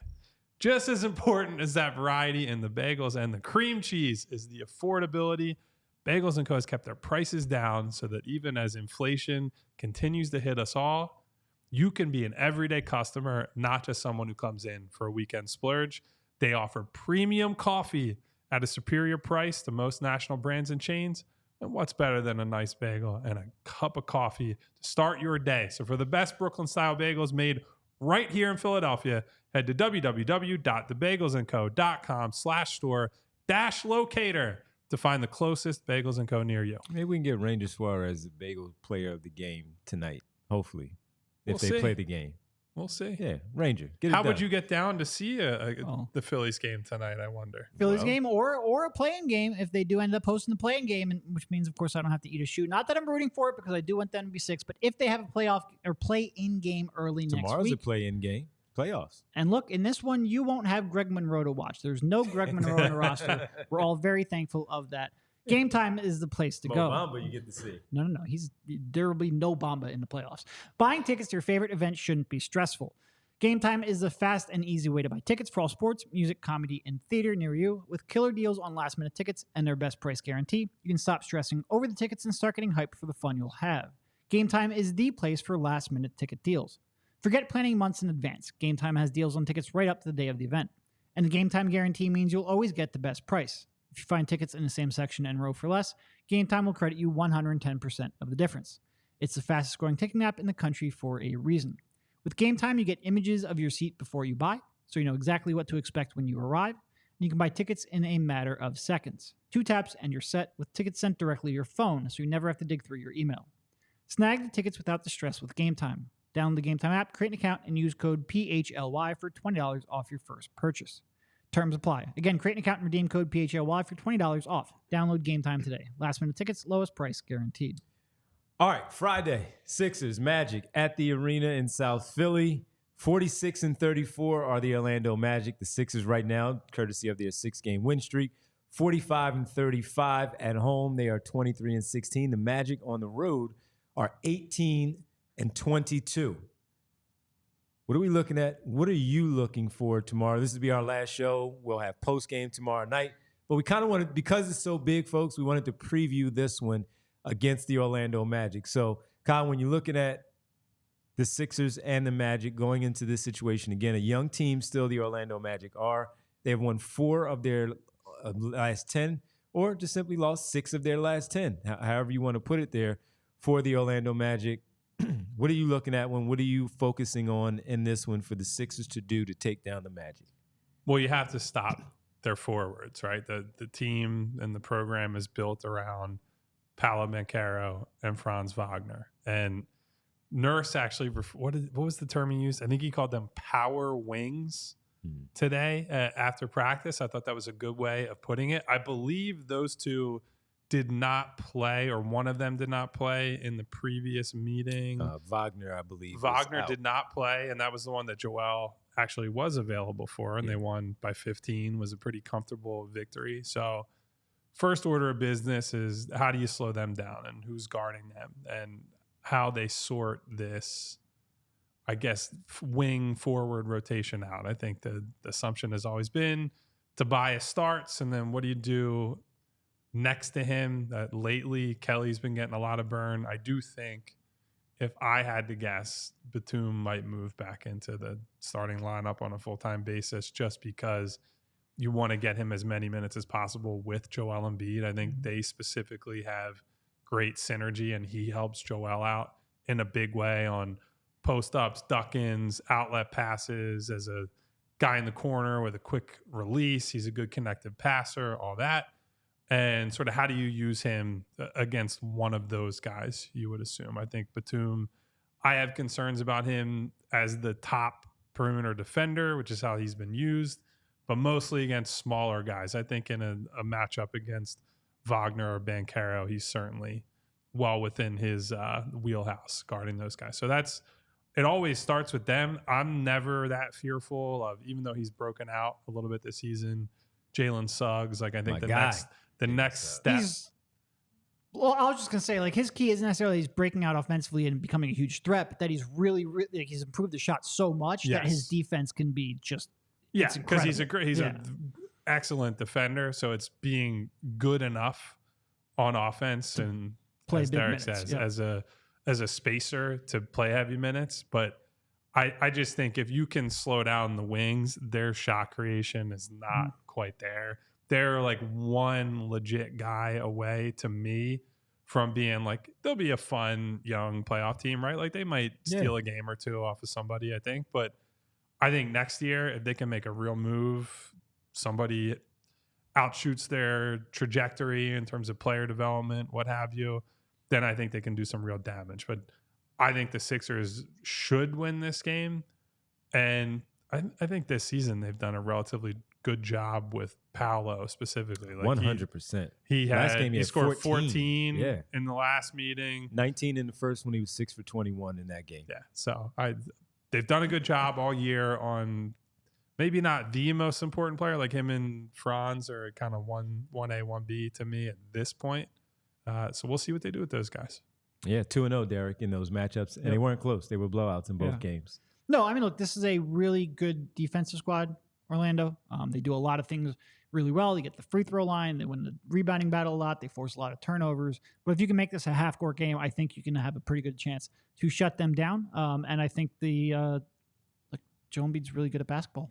just as important as that variety in the bagels and the cream cheese is the affordability. Bagels & Co. has kept their prices down so that even as inflation continues to hit us all, you can be an everyday customer, not just someone who comes in for a weekend splurge. They offer premium coffee at a superior price to most national brands and chains. And what's better than a nice bagel and a cup of coffee to start your day? So for the best Brooklyn-style bagels made right here in Philadelphia, head to www.thebagelsandco.com/store-locator to find the closest Bagels & Co. near you. Maybe we can get Ranger Suarez the bagel player of the game tonight, hopefully, if We'll they see. play the game. We'll see. Yeah, Ranger. Get it How would done. you get down to see Oh. the Phillies game tonight, I wonder? Phillies Well. game or a playing game if they do end up hosting the playing game, and which means, of course, I don't have to eat a shoe. Not that I'm rooting for it because I do want them to be 6, but if they have a playoff or play-in game early next Tomorrow's week. a play-in game. Playoffs. And look, in this one, you won't have Greg Monroe to watch. There's no Greg Monroe on the roster. We're all very thankful of that. Game time is the place to go. Bamba you get to see. No. There will be no Bamba in the playoffs. Buying tickets to your favorite event shouldn't be stressful. Game Time is the fast and easy way to buy tickets for all sports, music, comedy, and theater near you. With killer deals on last-minute tickets and their best price guarantee, you can stop stressing over the tickets and start getting hyped for the fun you'll have. Game Time is the place for last-minute ticket deals. Forget planning months in advance. Game Time has deals on tickets right up to the day of the event. And the Game Time guarantee means you'll always get the best price. If you find tickets in the same section and row for less, Game Time will credit you 110% of the difference. It's the fastest growing ticketing app in the country for a reason. With Game Time, you get images of your seat before you buy, so you know exactly what to expect when you arrive. And you can buy tickets in a matter of seconds. 2 taps and you're set with tickets sent directly to your phone, so you never have to dig through your email. Snag the tickets without the stress with Game Time. Download the Game Time app, create an account, and use code PHLY for $20 off your first purchase. Terms apply. Again, create an account and redeem code PHLY for $20 off. Download Game Time today. Last minute tickets, lowest price guaranteed. All right, Friday, Sixers, Magic at the arena in South Philly. 46-34 are the Orlando Magic. The Sixers right now, courtesy of their 6-game win streak. 45-35 at home. They are 23-16. The Magic on the road are 18-22. What are we looking at? What are you looking for tomorrow? This will be our last show. We'll have post-game tomorrow night. But we kind of wanted, because it's so big, folks, we wanted to preview this one against the Orlando Magic. So, Kyle, when you're looking at the Sixers and the Magic going into this situation, again, a young team still the Orlando Magic are. They've won 4 of their last 10, or just simply lost 6 of their last 10, however you want to put it there, for the Orlando Magic. What are you looking at what are you focusing on in this one for the Sixers to do to take down the Magic? Well, you have to stop their forwards, right? The team and the program is built around Paolo Banchero and Franz Wagner. And Nurse actually, what was the term he used? I think he called them power wings today after practice. I thought that was a good way of putting it. I believe those two did not play, or one of them did not play in the previous meeting. Wagner, I believe. Wagner did not play, and that was the one that Joel actually was available for, and they won by 15. Was a pretty comfortable victory. So first order of business is how do you slow them down and who's guarding them and how they sort this, I guess, wing forward rotation out. I think the assumption has always been Tobias starts, and then what do you do next to him? Lately, Kelly's been getting a lot of burn. I do think, if I had to guess, Batum might move back into the starting lineup on a full-time basis just because you want to get him as many minutes as possible with Joel Embiid. I think they specifically have great synergy, and he helps Joel out in a big way on post-ups, duck-ins, outlet passes, as a guy in the corner with a quick release. He's a good connective passer, all that. And sort of how do you use him against one of those guys, you would assume. I think Batum, I have concerns about him as the top perimeter defender, which is how he's been used, but mostly against smaller guys. I think in a matchup against Wagner or Banchero, he's certainly well within his wheelhouse guarding those guys. So it always starts with them. I'm never that fearful of, even though he's broken out a little bit this season, Jalen Suggs. Like, I think the next step. Well, I was just going to say, like, his key isn't necessarily he's breaking out offensively and becoming a huge threat, but that he's really, like, he's improved the shot so much that his defense can be just, because he's an excellent defender. So it's being good enough on offense and, play as Derek says, as a spacer to play heavy minutes. But I just think if you can slow down the wings, their shot creation is not quite there. They're like one legit guy away to me from being like, they'll be a fun young playoff team, right? Like, they might steal a game or two off of somebody, I think. But I think next year, if they can make a real move, somebody outshoots their trajectory in terms of player development, what have you, then I think they can do some real damage. But I think the Sixers should win this game. And I think this season they've done a relatively good job with Paolo specifically. Like 100%. He scored 14 in the last meeting. 19 in the first when he was 6 for 21 in that game. Yeah. So they've done a good job all year on maybe not the most important player, like him and Franz are kind of 1A, 1B to me at this point. So we'll see what they do with those guys. Yeah, 2-0, Derek, in those matchups. And they weren't close. They were blowouts in both games. No, I mean, look, this is a really good defensive squad, Orlando. They do a lot of things really well. They get the free throw line. They win the rebounding battle a lot. They force a lot of turnovers. But if you can make this a half-court game, I think you can have a pretty good chance to shut them down. And I think Joel Embiid's really good at basketball.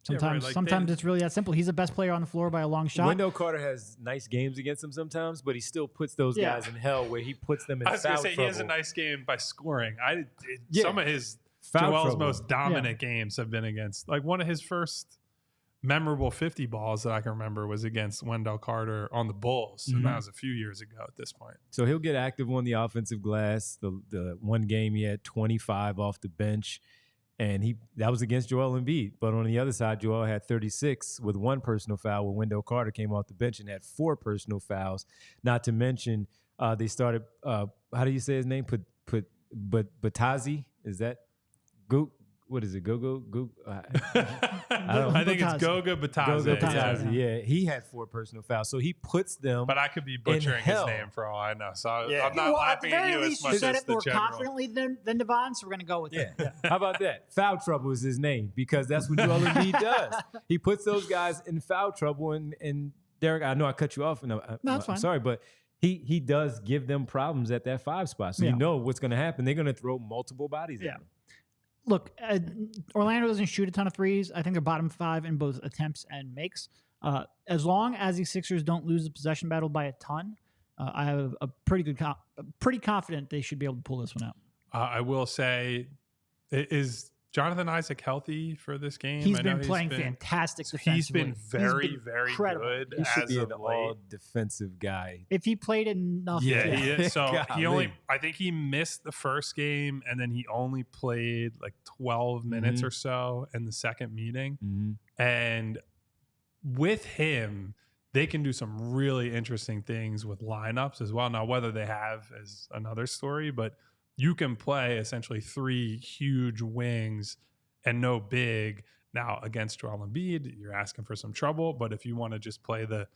Sometimes it's really that simple. He's the best player on the floor by a long shot. Wendell Carter has nice games against him sometimes, but he still puts those guys in hell where he puts them in foul trouble. I was going to say, he has a nice game by scoring. Some of his Joel's most dominant games have been against, like, one of his first memorable 50 balls that I can remember was against Wendell Carter on the Bulls. And that was a few years ago at this point. So he'll get active on the offensive glass. The one game he had 25 off the bench. And that was against Joel Embiid. But on the other side, Joel had 36 with one personal foul when Wendell Carter came off the bench and had 4 personal fouls. Not to mention, they started, how do you say his name? Batazi? Is that? What is it? Gogo? I think it's Goga Batazi. Yeah, he had 4 personal fouls. So he puts them. But I could be butchering his name for all I know. So I'm not laughing at you as much as the general. You said it more confidently than Devon, so we're going to go with it. Yeah. How about that? Foul trouble is his name because that's what Joel Embiid does. He puts those guys in foul trouble. And Derek, I know I cut you off. And I'm sorry, but he does give them problems at that 5 spot. So you know what's going to happen. They're going to throw multiple bodies at him. Look, Orlando doesn't shoot a ton of threes. I think they're bottom 5 in both attempts and makes. As long as the Sixers don't lose the possession battle by a ton, I have a pretty confident they should be able to pull this one out. I will say, is Jonathan Isaac healthy for this game? He's been playing fantastic defensively. He's been very good. He should be an all-defensive guy. If he played enough. Yeah. So I think he missed the first game, and then he only played like 12 minutes or so in the second meeting. And with him, they can do some really interesting things with lineups as well. Now, whether they have is another story, but you can play essentially 3 huge wings and no big. Now, against Joel Embiid, you're asking for some trouble, but if you want to just play the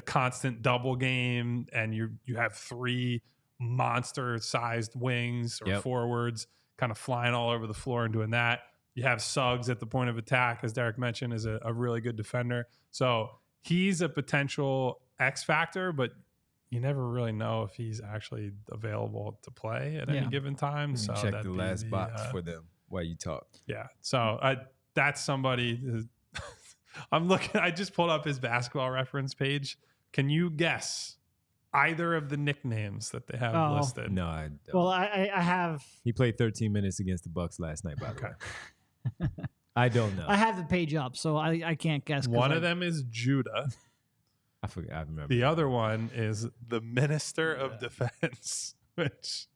constant double game and you have 3 monster-sized wings or forwards kind of flying all over the floor and doing that, you have Suggs at the point of attack, as Derek mentioned, is a really good defender. So he's a potential X factor, but you never really know if he's actually available to play at any given time. So check the last box for them while you talk. Yeah. So that's somebody I'm looking. I just pulled up his basketball reference page. Can you guess either of the nicknames that they have listed? No, I don't. Well, I have. He played 13 minutes against the Bucks last night, by the way. I don't know. I have the page up, so I can't guess. One of them is Judah. I forgot. I remember. The other one is the Minister of Defense, which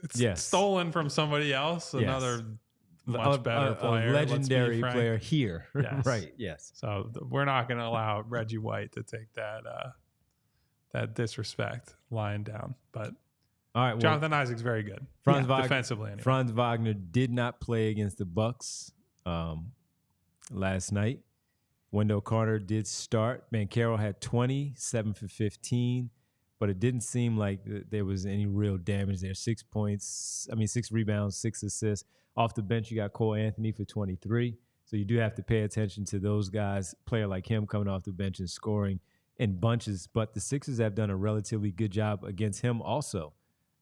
it's stolen from somebody else. Another much better player, a legendary player here. Yes. Right? Yes. So we're not going to allow Reggie White to take that disrespect lying down. But all right, Jonathan Isaac's very good defensively. Anyway. Franz Wagner did not play against the Bucks last night. Wendell Carter did start. Banchero had 20, 7 for 15, but it didn't seem like there was any real damage there. 6 points, 6 rebounds, 6 assists. Off the bench, you got Cole Anthony for 23. So you do have to pay attention to those guys, player like him coming off the bench and scoring in bunches. But the Sixers have done a relatively good job against him also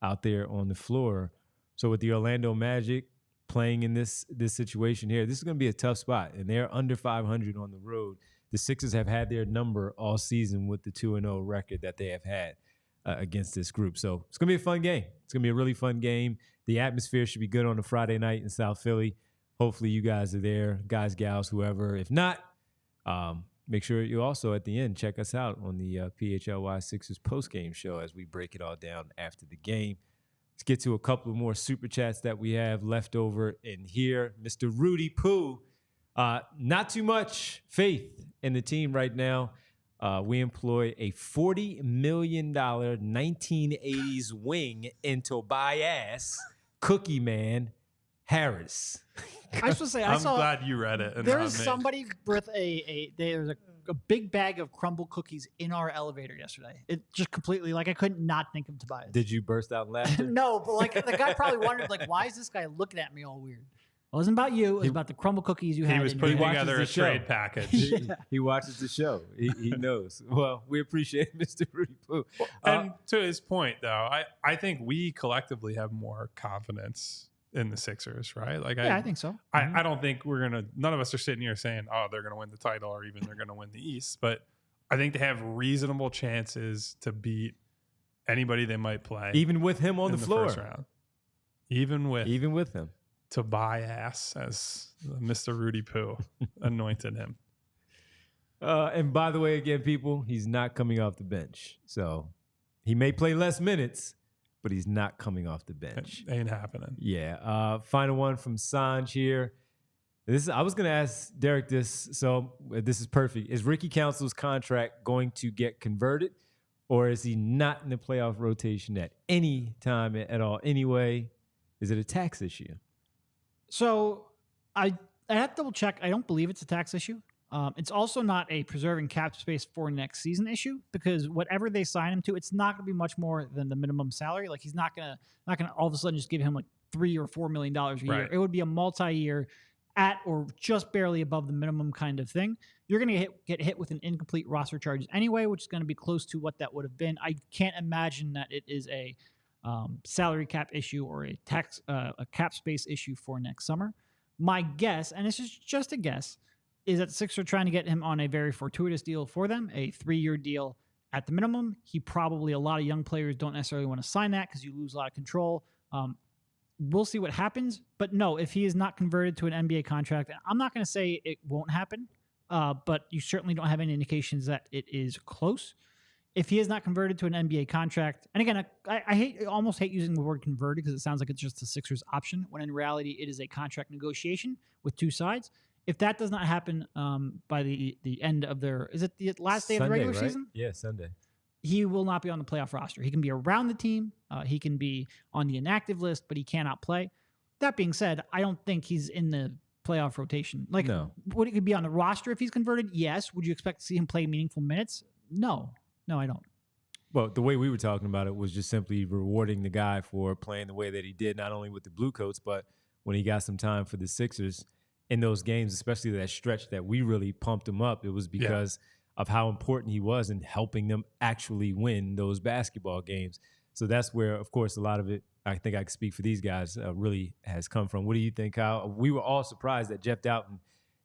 out there on the floor. So with the Orlando Magic playing in this situation here, this is going to be a tough spot. And they're under 500 on the road. The Sixers have had their number all season with the 2-0 record that they have had against this group. So it's going to be a fun game. It's going to be a really fun game. The atmosphere should be good on a Friday night in South Philly. Hopefully you guys are there, guys, gals, whoever. If not, make sure you also at the end check us out on the PHLY Sixers postgame show as we break it all down after the game. Let's get to a couple of more super chats that we have left over in here. Mr. Rudy Poo, not too much faith in the team right now. We employ a $40 million 1980s wing in Tobias Cookie Man Harris. I was supposed to say, I'm glad you read it. There is somebody with there's a big bag of crumble cookies in our elevator yesterday. It just completely, I could not think of Tobias. Did you burst out laughing? No, but the guy probably wondered, why is this guy looking at me all weird? It wasn't about you. It was about the crumble cookies you had. He was putting together a trade package. He watches the show. He knows. Well, we appreciate Mr. Rudy Poo. And to his point, though, I think we collectively have more confidence in the Sixers, right? I think so. I don't think none of us are sitting here saying, oh, they're going to win the title or even they're going to win the East. But I think they have reasonable chances to beat anybody they might play. Even with him on the floor. First round. Even with him. Tobias, as Mr. Rudy Poo anointed him. And by the way, again, people, he's not coming off the bench. So he may play less minutes, but he's not coming off the bench. It ain't happening. Yeah. Final one from Sanj here. I was going to ask Derek this, so this is perfect. Is Ricky Council's contract going to get converted, or is he not in the playoff rotation at any time at all anyway? Is it a tax issue? So I have to double check. I don't believe it's a tax issue. It's also not a preserving cap space for next season issue, because whatever they sign him to, it's not going to be much more than the minimum salary. He's not gonna all of a sudden just give him $3 or $4 million a year. Right. It would be a multi-year at or just barely above the minimum kind of thing. You're going to get hit with an incomplete roster charges anyway, which is going to be close to what that would have been. I can't imagine that it is a salary cap issue or a cap space issue for next summer. My guess, and this is just a guess, is that the Sixers are trying to get him on a very fortuitous deal for them, a 3-year deal at the minimum. A lot of young players don't necessarily want to sign that because you lose a lot of control. We'll see what happens. But no, if he is not converted to an NBA contract, I'm not going to say it won't happen, but you certainly don't have any indications that it is close. If he is not converted to an NBA contract, and again, I almost hate using the word converted because it sounds like it's just the Sixers' option, when in reality it is a contract negotiation with two sides. If that does not happen by the end of is it the last day of the regular right? season? Yeah, Sunday. He will not be on the playoff roster. He can be around the team. He can be on the inactive list, but he cannot play. That being said, I don't think he's in the playoff rotation. Like, No. would he be on the roster if he's converted? Yes. Would you expect to see him play meaningful minutes? No, I don't. Well, the way we were talking about it was just simply rewarding the guy for playing the way that he did, not only with the Blue Coats, but when he got some time for the Sixers in those games, especially that stretch that we really pumped him up. It was because of how important he was in helping them actually win those basketball games. So that's where, of course, a lot of it, I think I can speak for these guys, really has come from. What do you think, Kyle? We were all surprised that Jeff Doughton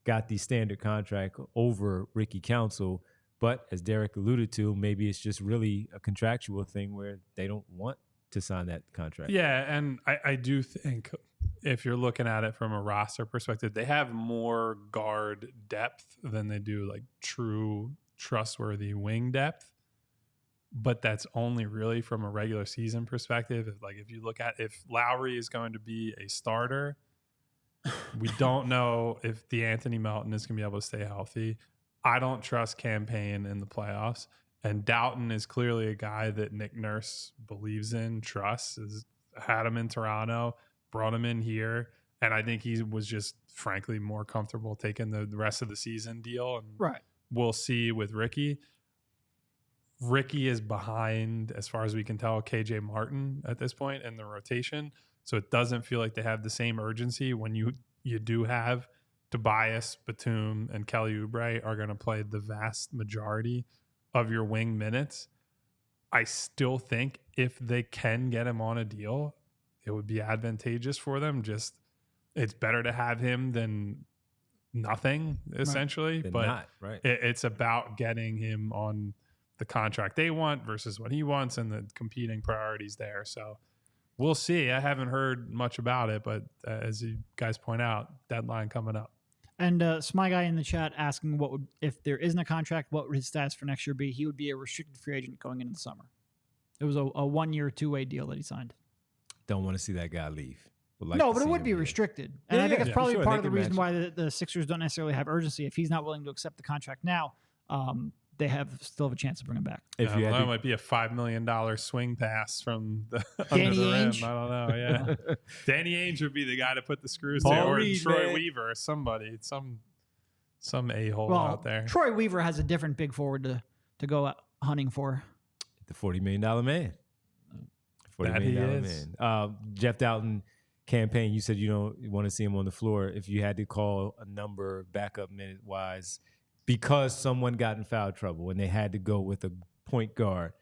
got the standard contract over Ricky Council. But as Derek alluded to, maybe it's just really a contractual thing where they don't want to sign that contract. Yeah, and I do think if you're looking at it from a roster perspective, they have more guard depth than they do like true trustworthy wing depth. But that's only really from a regular season perspective. If you look at if Lowry is going to be a starter, we don't know if Anthony Melton is going to be able to stay healthy. I don't trust Campaign in the playoffs. And Doughton is clearly a guy that Nick Nurse believes in, trusts, had him in Toronto, brought him in here. And I think he was just, frankly, more comfortable taking the rest of the season deal. And Right. We'll see with Ricky. Ricky is behind, as far as we can tell, KJ Martin at this point in the rotation. So it doesn't feel like they have the same urgency when you do have Tobias, Batum, and Kelly Oubre are going to play the vast majority of your wing minutes. I still think if they can get him on a deal, it would be advantageous for them. Just it's better to have him than nothing, essentially. Right. But Not, right. It's about getting him on the contract they want versus what he wants and the competing priorities there. So we'll see. I haven't heard much about it, but as you guys point out, deadline coming up. And Smy Guy in the chat asking what would, if there isn't a contract, what would his status for next year be? He would be a restricted free agent going into the summer. It was a 1 year, 2-way deal that he signed. Don't want to see that guy leave. But it would be restricted. And Yeah, I think yeah, it's probably sure. part They of the can reason match why the Sixers don't necessarily have urgency. If he's not willing to accept the contract now, they still have a chance to bring him back. If you had that to, might be a $5 million swing pass from the Danny under the rim. Ainge? I don't know. Yeah, Danny Ainge would be the guy to put the screws Paul there, or Reed, Troy man. Weaver, somebody, some a-hole Well, out there. Troy Weaver has a different big forward to go out hunting for. the $40 million man. That he is. Man. Jeff Doughton campaign, you said you don't want to see him on the floor. If you had to call a number backup minute wise, because someone got in foul trouble and they had to go with a point guard,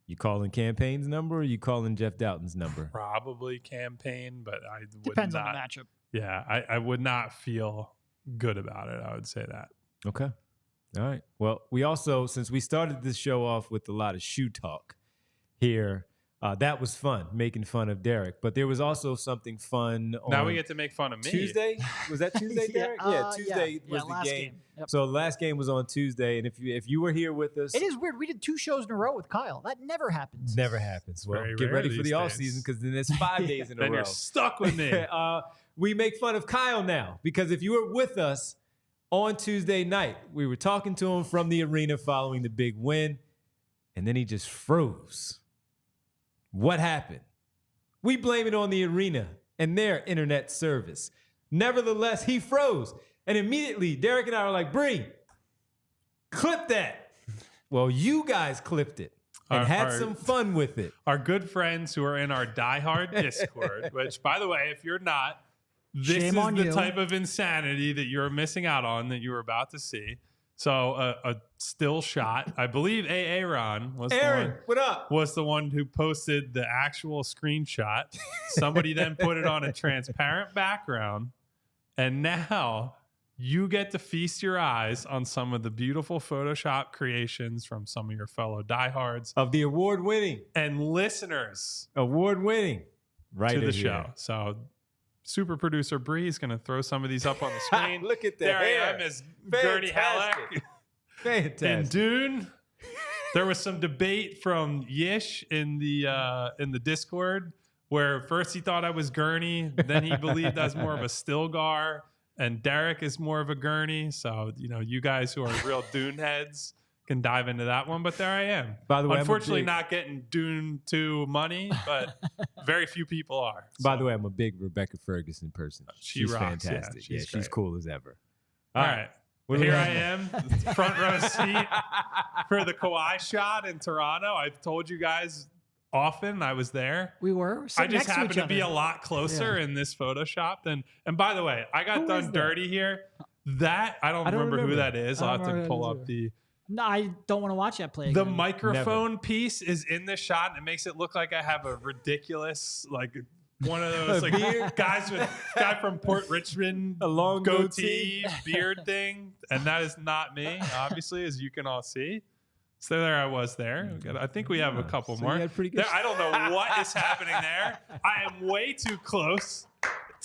you calling Campaign's number or you calling Jeff Doughton's number? Probably Campaign, but I would Depends not, on the matchup. Yeah, I would not feel good about it. I would say that. Okay. All right. Well, we also, since we started this show off with a lot of shoe talk here, that was fun, making fun of Derek. But there was also something fun on Now we get to make fun of me. Tuesday. Was that Tuesday, Derek? Tuesday was the last game. Yep. So the last game was on Tuesday. And if you were here with us, It is weird. We did 2 shows in a row with Kyle. That never happens. never happens. Well, Very get rare ready for these the off days. season because then it's 5 days in a Then row. you're stuck with me. We make fun of Kyle now because if you were with us on Tuesday night, we were talking to him from the arena following the big win, and then he just froze. What happened? We blame it on the arena and their internet service. Nevertheless, he froze. And immediately, Derek and I were like, Bree, clip that. Well, you guys clipped it and had some fun with it. Our good friends who are in our diehard Discord, which, by the way, if you're not, this Shame is on the you. type of insanity that you're missing out on that you're about to see. So a still shot. I believe Aaron was Aaron, what up? the one who posted the actual screenshot. Somebody then put it on a transparent background. And now you get to feast your eyes on some of the beautiful Photoshop creations from some of your fellow diehards Of the award-winning, and listeners right to the here. show. So super producer Bree is going to throw some of these up on the screen. Look at that There hair. I am as Gurney Halleck. Fantastic. In Dune, there was some debate from Yish in the Discord where first he thought I was Gurney, then he believed I was more of a Stilgar, and Derek is more of a gurney. So, you guys who are real Dune heads can dive into that one. But there I am. By the way, unfortunately, not getting Dune 2 money, but very few people are. By the way, I'm a big Rebecca Ferguson person. She's rocks. fantastic. Yeah, she's cool as ever. All right. Here I am, front row seat for the Kawhi shot in Toronto. I've told you guys often I was there. We were. I just happened to be a lot closer in this Photoshop than. And by the way, I got done dirty here. I don't remember who that is. I'll have to pull up the. No, I don't want to watch that play. The microphone piece is in the shot, and it makes it look like I have a ridiculous, like one of those like guy from Port Richmond, a long goatee beard thing, and that is not me, obviously, as you can all see. So there I was there. I think we have a couple more. I don't know what is happening there. I am way too close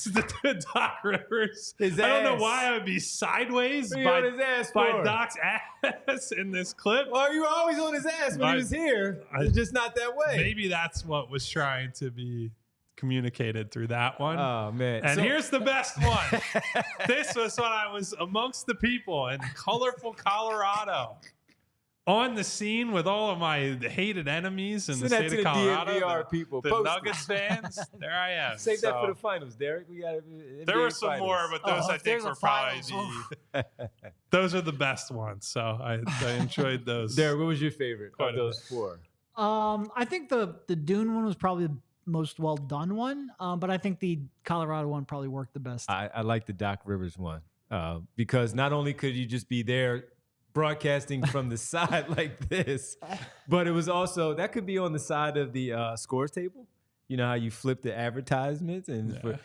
to the Doc Rivers. I don't know why I would be sideways by Doc's ass in this clip. Well, you were always on his ass when he was here. It's just not that way. Maybe that's what was trying to be communicated through that one. Oh, man. And here's the best one. This was when I was amongst the people in colorful Colorado. On the scene with all of my hated enemies in the state of Colorado, the Nuggets fans. There I am. Save that for the finals, Derek. There were some more, but those I think were probably those are the best ones. So I enjoyed those. Derek, what was your favorite of those four? I think the Dune one was probably the most well done one, but I think the Colorado one probably worked the best. I like the Doc Rivers one because not only could you just be there broadcasting from the side like this, but it was also that could be on the side of the scores table. You know how you flip the advertisements, and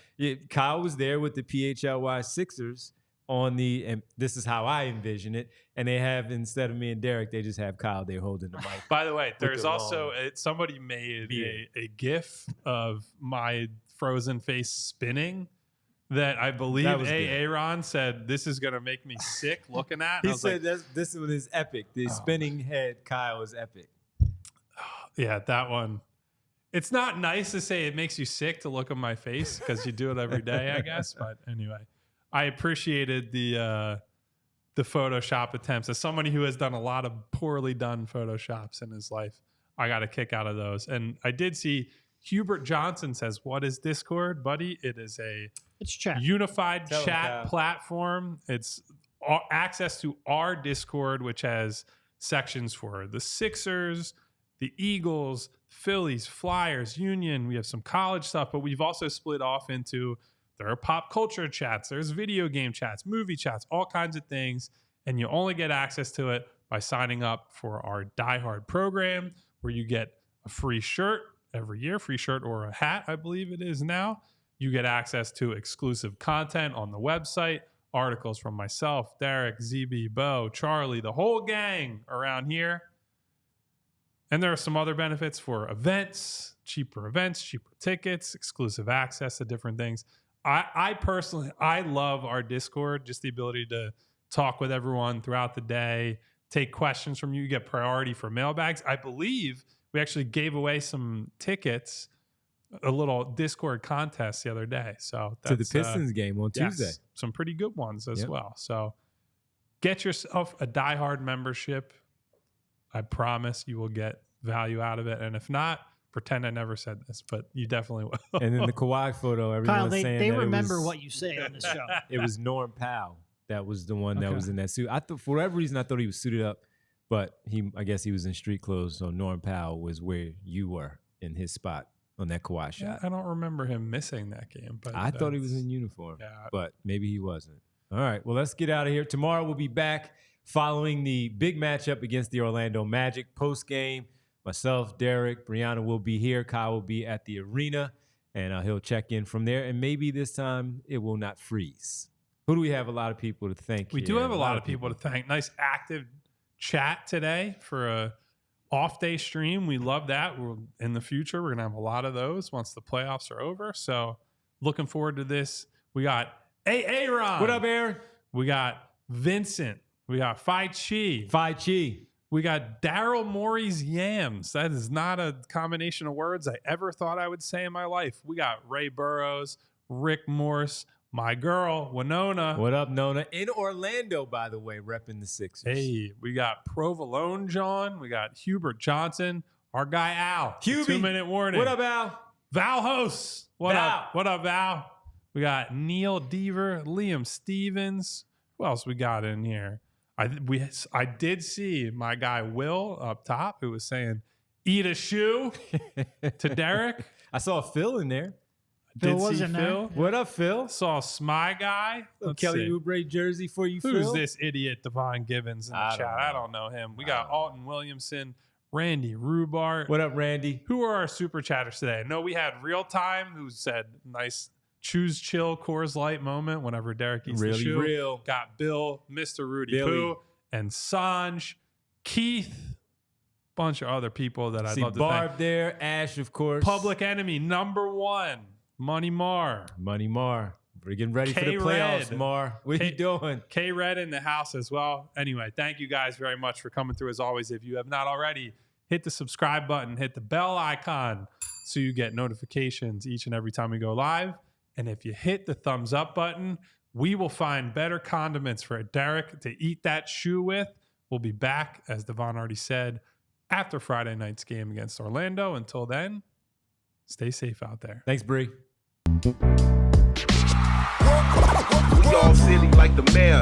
Kyle was there with the PHLY Sixers and this is how I envision it. And they have, instead of me and Derek, they just have Kyle there holding the mic. By the way, there's also somebody made a GIF of my frozen face spinning. That I believe Aaron said, this is going to make me sick looking at. He said this one is epic. The spinning head Kyle is epic. Yeah, that one. It's not nice to say it makes you sick to look at my face because you do it every day, I guess. But anyway, I appreciated the Photoshop attempts. As somebody who has done a lot of poorly done Photoshops in his life, I got a kick out of those. And I did see Hubert Johnson says, what is Discord, buddy? It's chat. Unified chat platform. It's access to our Discord, which has sections for the Sixers, the Eagles, Phillies, Flyers, Union. We have some college stuff, but we've also split off into, there are pop culture chats, there's video game chats, movie chats, all kinds of things. And you only get access to it by signing up for our Die Hard program, where you get a free shirt every year, free shirt or a hat, I believe it is now. You get access to exclusive content on the website, articles from myself, Derek, ZB, Bo, Charlie, the whole gang around here. And there are some other benefits for events, cheaper tickets, exclusive access to different things. I personally love our Discord, just the ability to talk with everyone throughout the day, take questions from you. You get priority for mailbags. I believe we actually gave away some tickets, a little Discord contest the other day. So that's, to the Pistons game on Tuesday. Some pretty good ones as well. So get yourself a Die Hard membership. I promise you will get value out of it. And if not, pretend I never said this, but you definitely will. And then the Kawhi photo, everyone's Kyle, saying they remember what you say on this show. It was Norm Powell. That was the one that was in that suit. For whatever reason, I thought he was suited up, but I guess he was in street clothes. So Norm Powell was where you were in his spot on that Kawhi shot. I don't remember him missing that game, but I thought he was in uniform, but maybe he wasn't. All right, well, let's get out of here. Tomorrow we'll be back following the big matchup against the Orlando Magic post-game. Myself, Derek, Brianna will be here. Kyle will be at the arena, and he'll check in from there. And maybe this time it will not freeze. Who do we have? A lot of people to thank. We do have a lot of people to thank. Nice active chat today for a off-day stream. We love that. In the future, we're going to have a lot of those once the playoffs are over. So looking forward to this. We got Aaron. What up, Aaron? We got Vincent. We got Chi. We got Daryl Morey's Yams. That is not a combination of words I ever thought I would say in my life. We got Ray Burrows, Rick Morse, my girl, Winona. What up, Nona? In Orlando, by the way, repping the Sixers. Hey, we got Provolone John. We got Hubert Johnson. Our guy, Al. Hubie. 2-minute warning. What up, Al? Val Host. What Val. up? What up, Val? We got Neil Deaver, Liam Stevens. Who else we got in here? I did see my guy Will up top who was saying, eat a shoe to Derek. I saw Phil in there. Phil Did was see in there. Phil. What up, Phil? Saw Smy guy. Let's Kelly see. Oubre jersey for you, Who's Phil? this idiot Devon Givens in the I chat? don't know. I don't know him. We got Alton Williamson, Randy Rubart. What up, Randy? Who are our super chatters today? No, we had Real Time who said nice choose chill Coors Light moment whenever Derek eats the Really shoe. real. Got Bill, Mr. Rudy Billy. Poo, and Sanj, Keith, bunch of other people that I'd See love to Barb thank. there, Ash, of course. Public Enemy #1, Money Mar. Money Mar. We're getting ready for the K-Red. playoffs, Mar. What you doing? K Red in the house as well. Anyway, thank you guys very much for coming through as always. If you have not already, hit the subscribe button, hit the bell icon so you get notifications each and every time we go live. And if you hit the thumbs up button, we will find better condiments for Derek to eat that shoe with. We'll be back, as Devon already said, after Friday night's game against Orlando. Until then, stay safe out there. Thanks, Bree. We all silly like the mayor.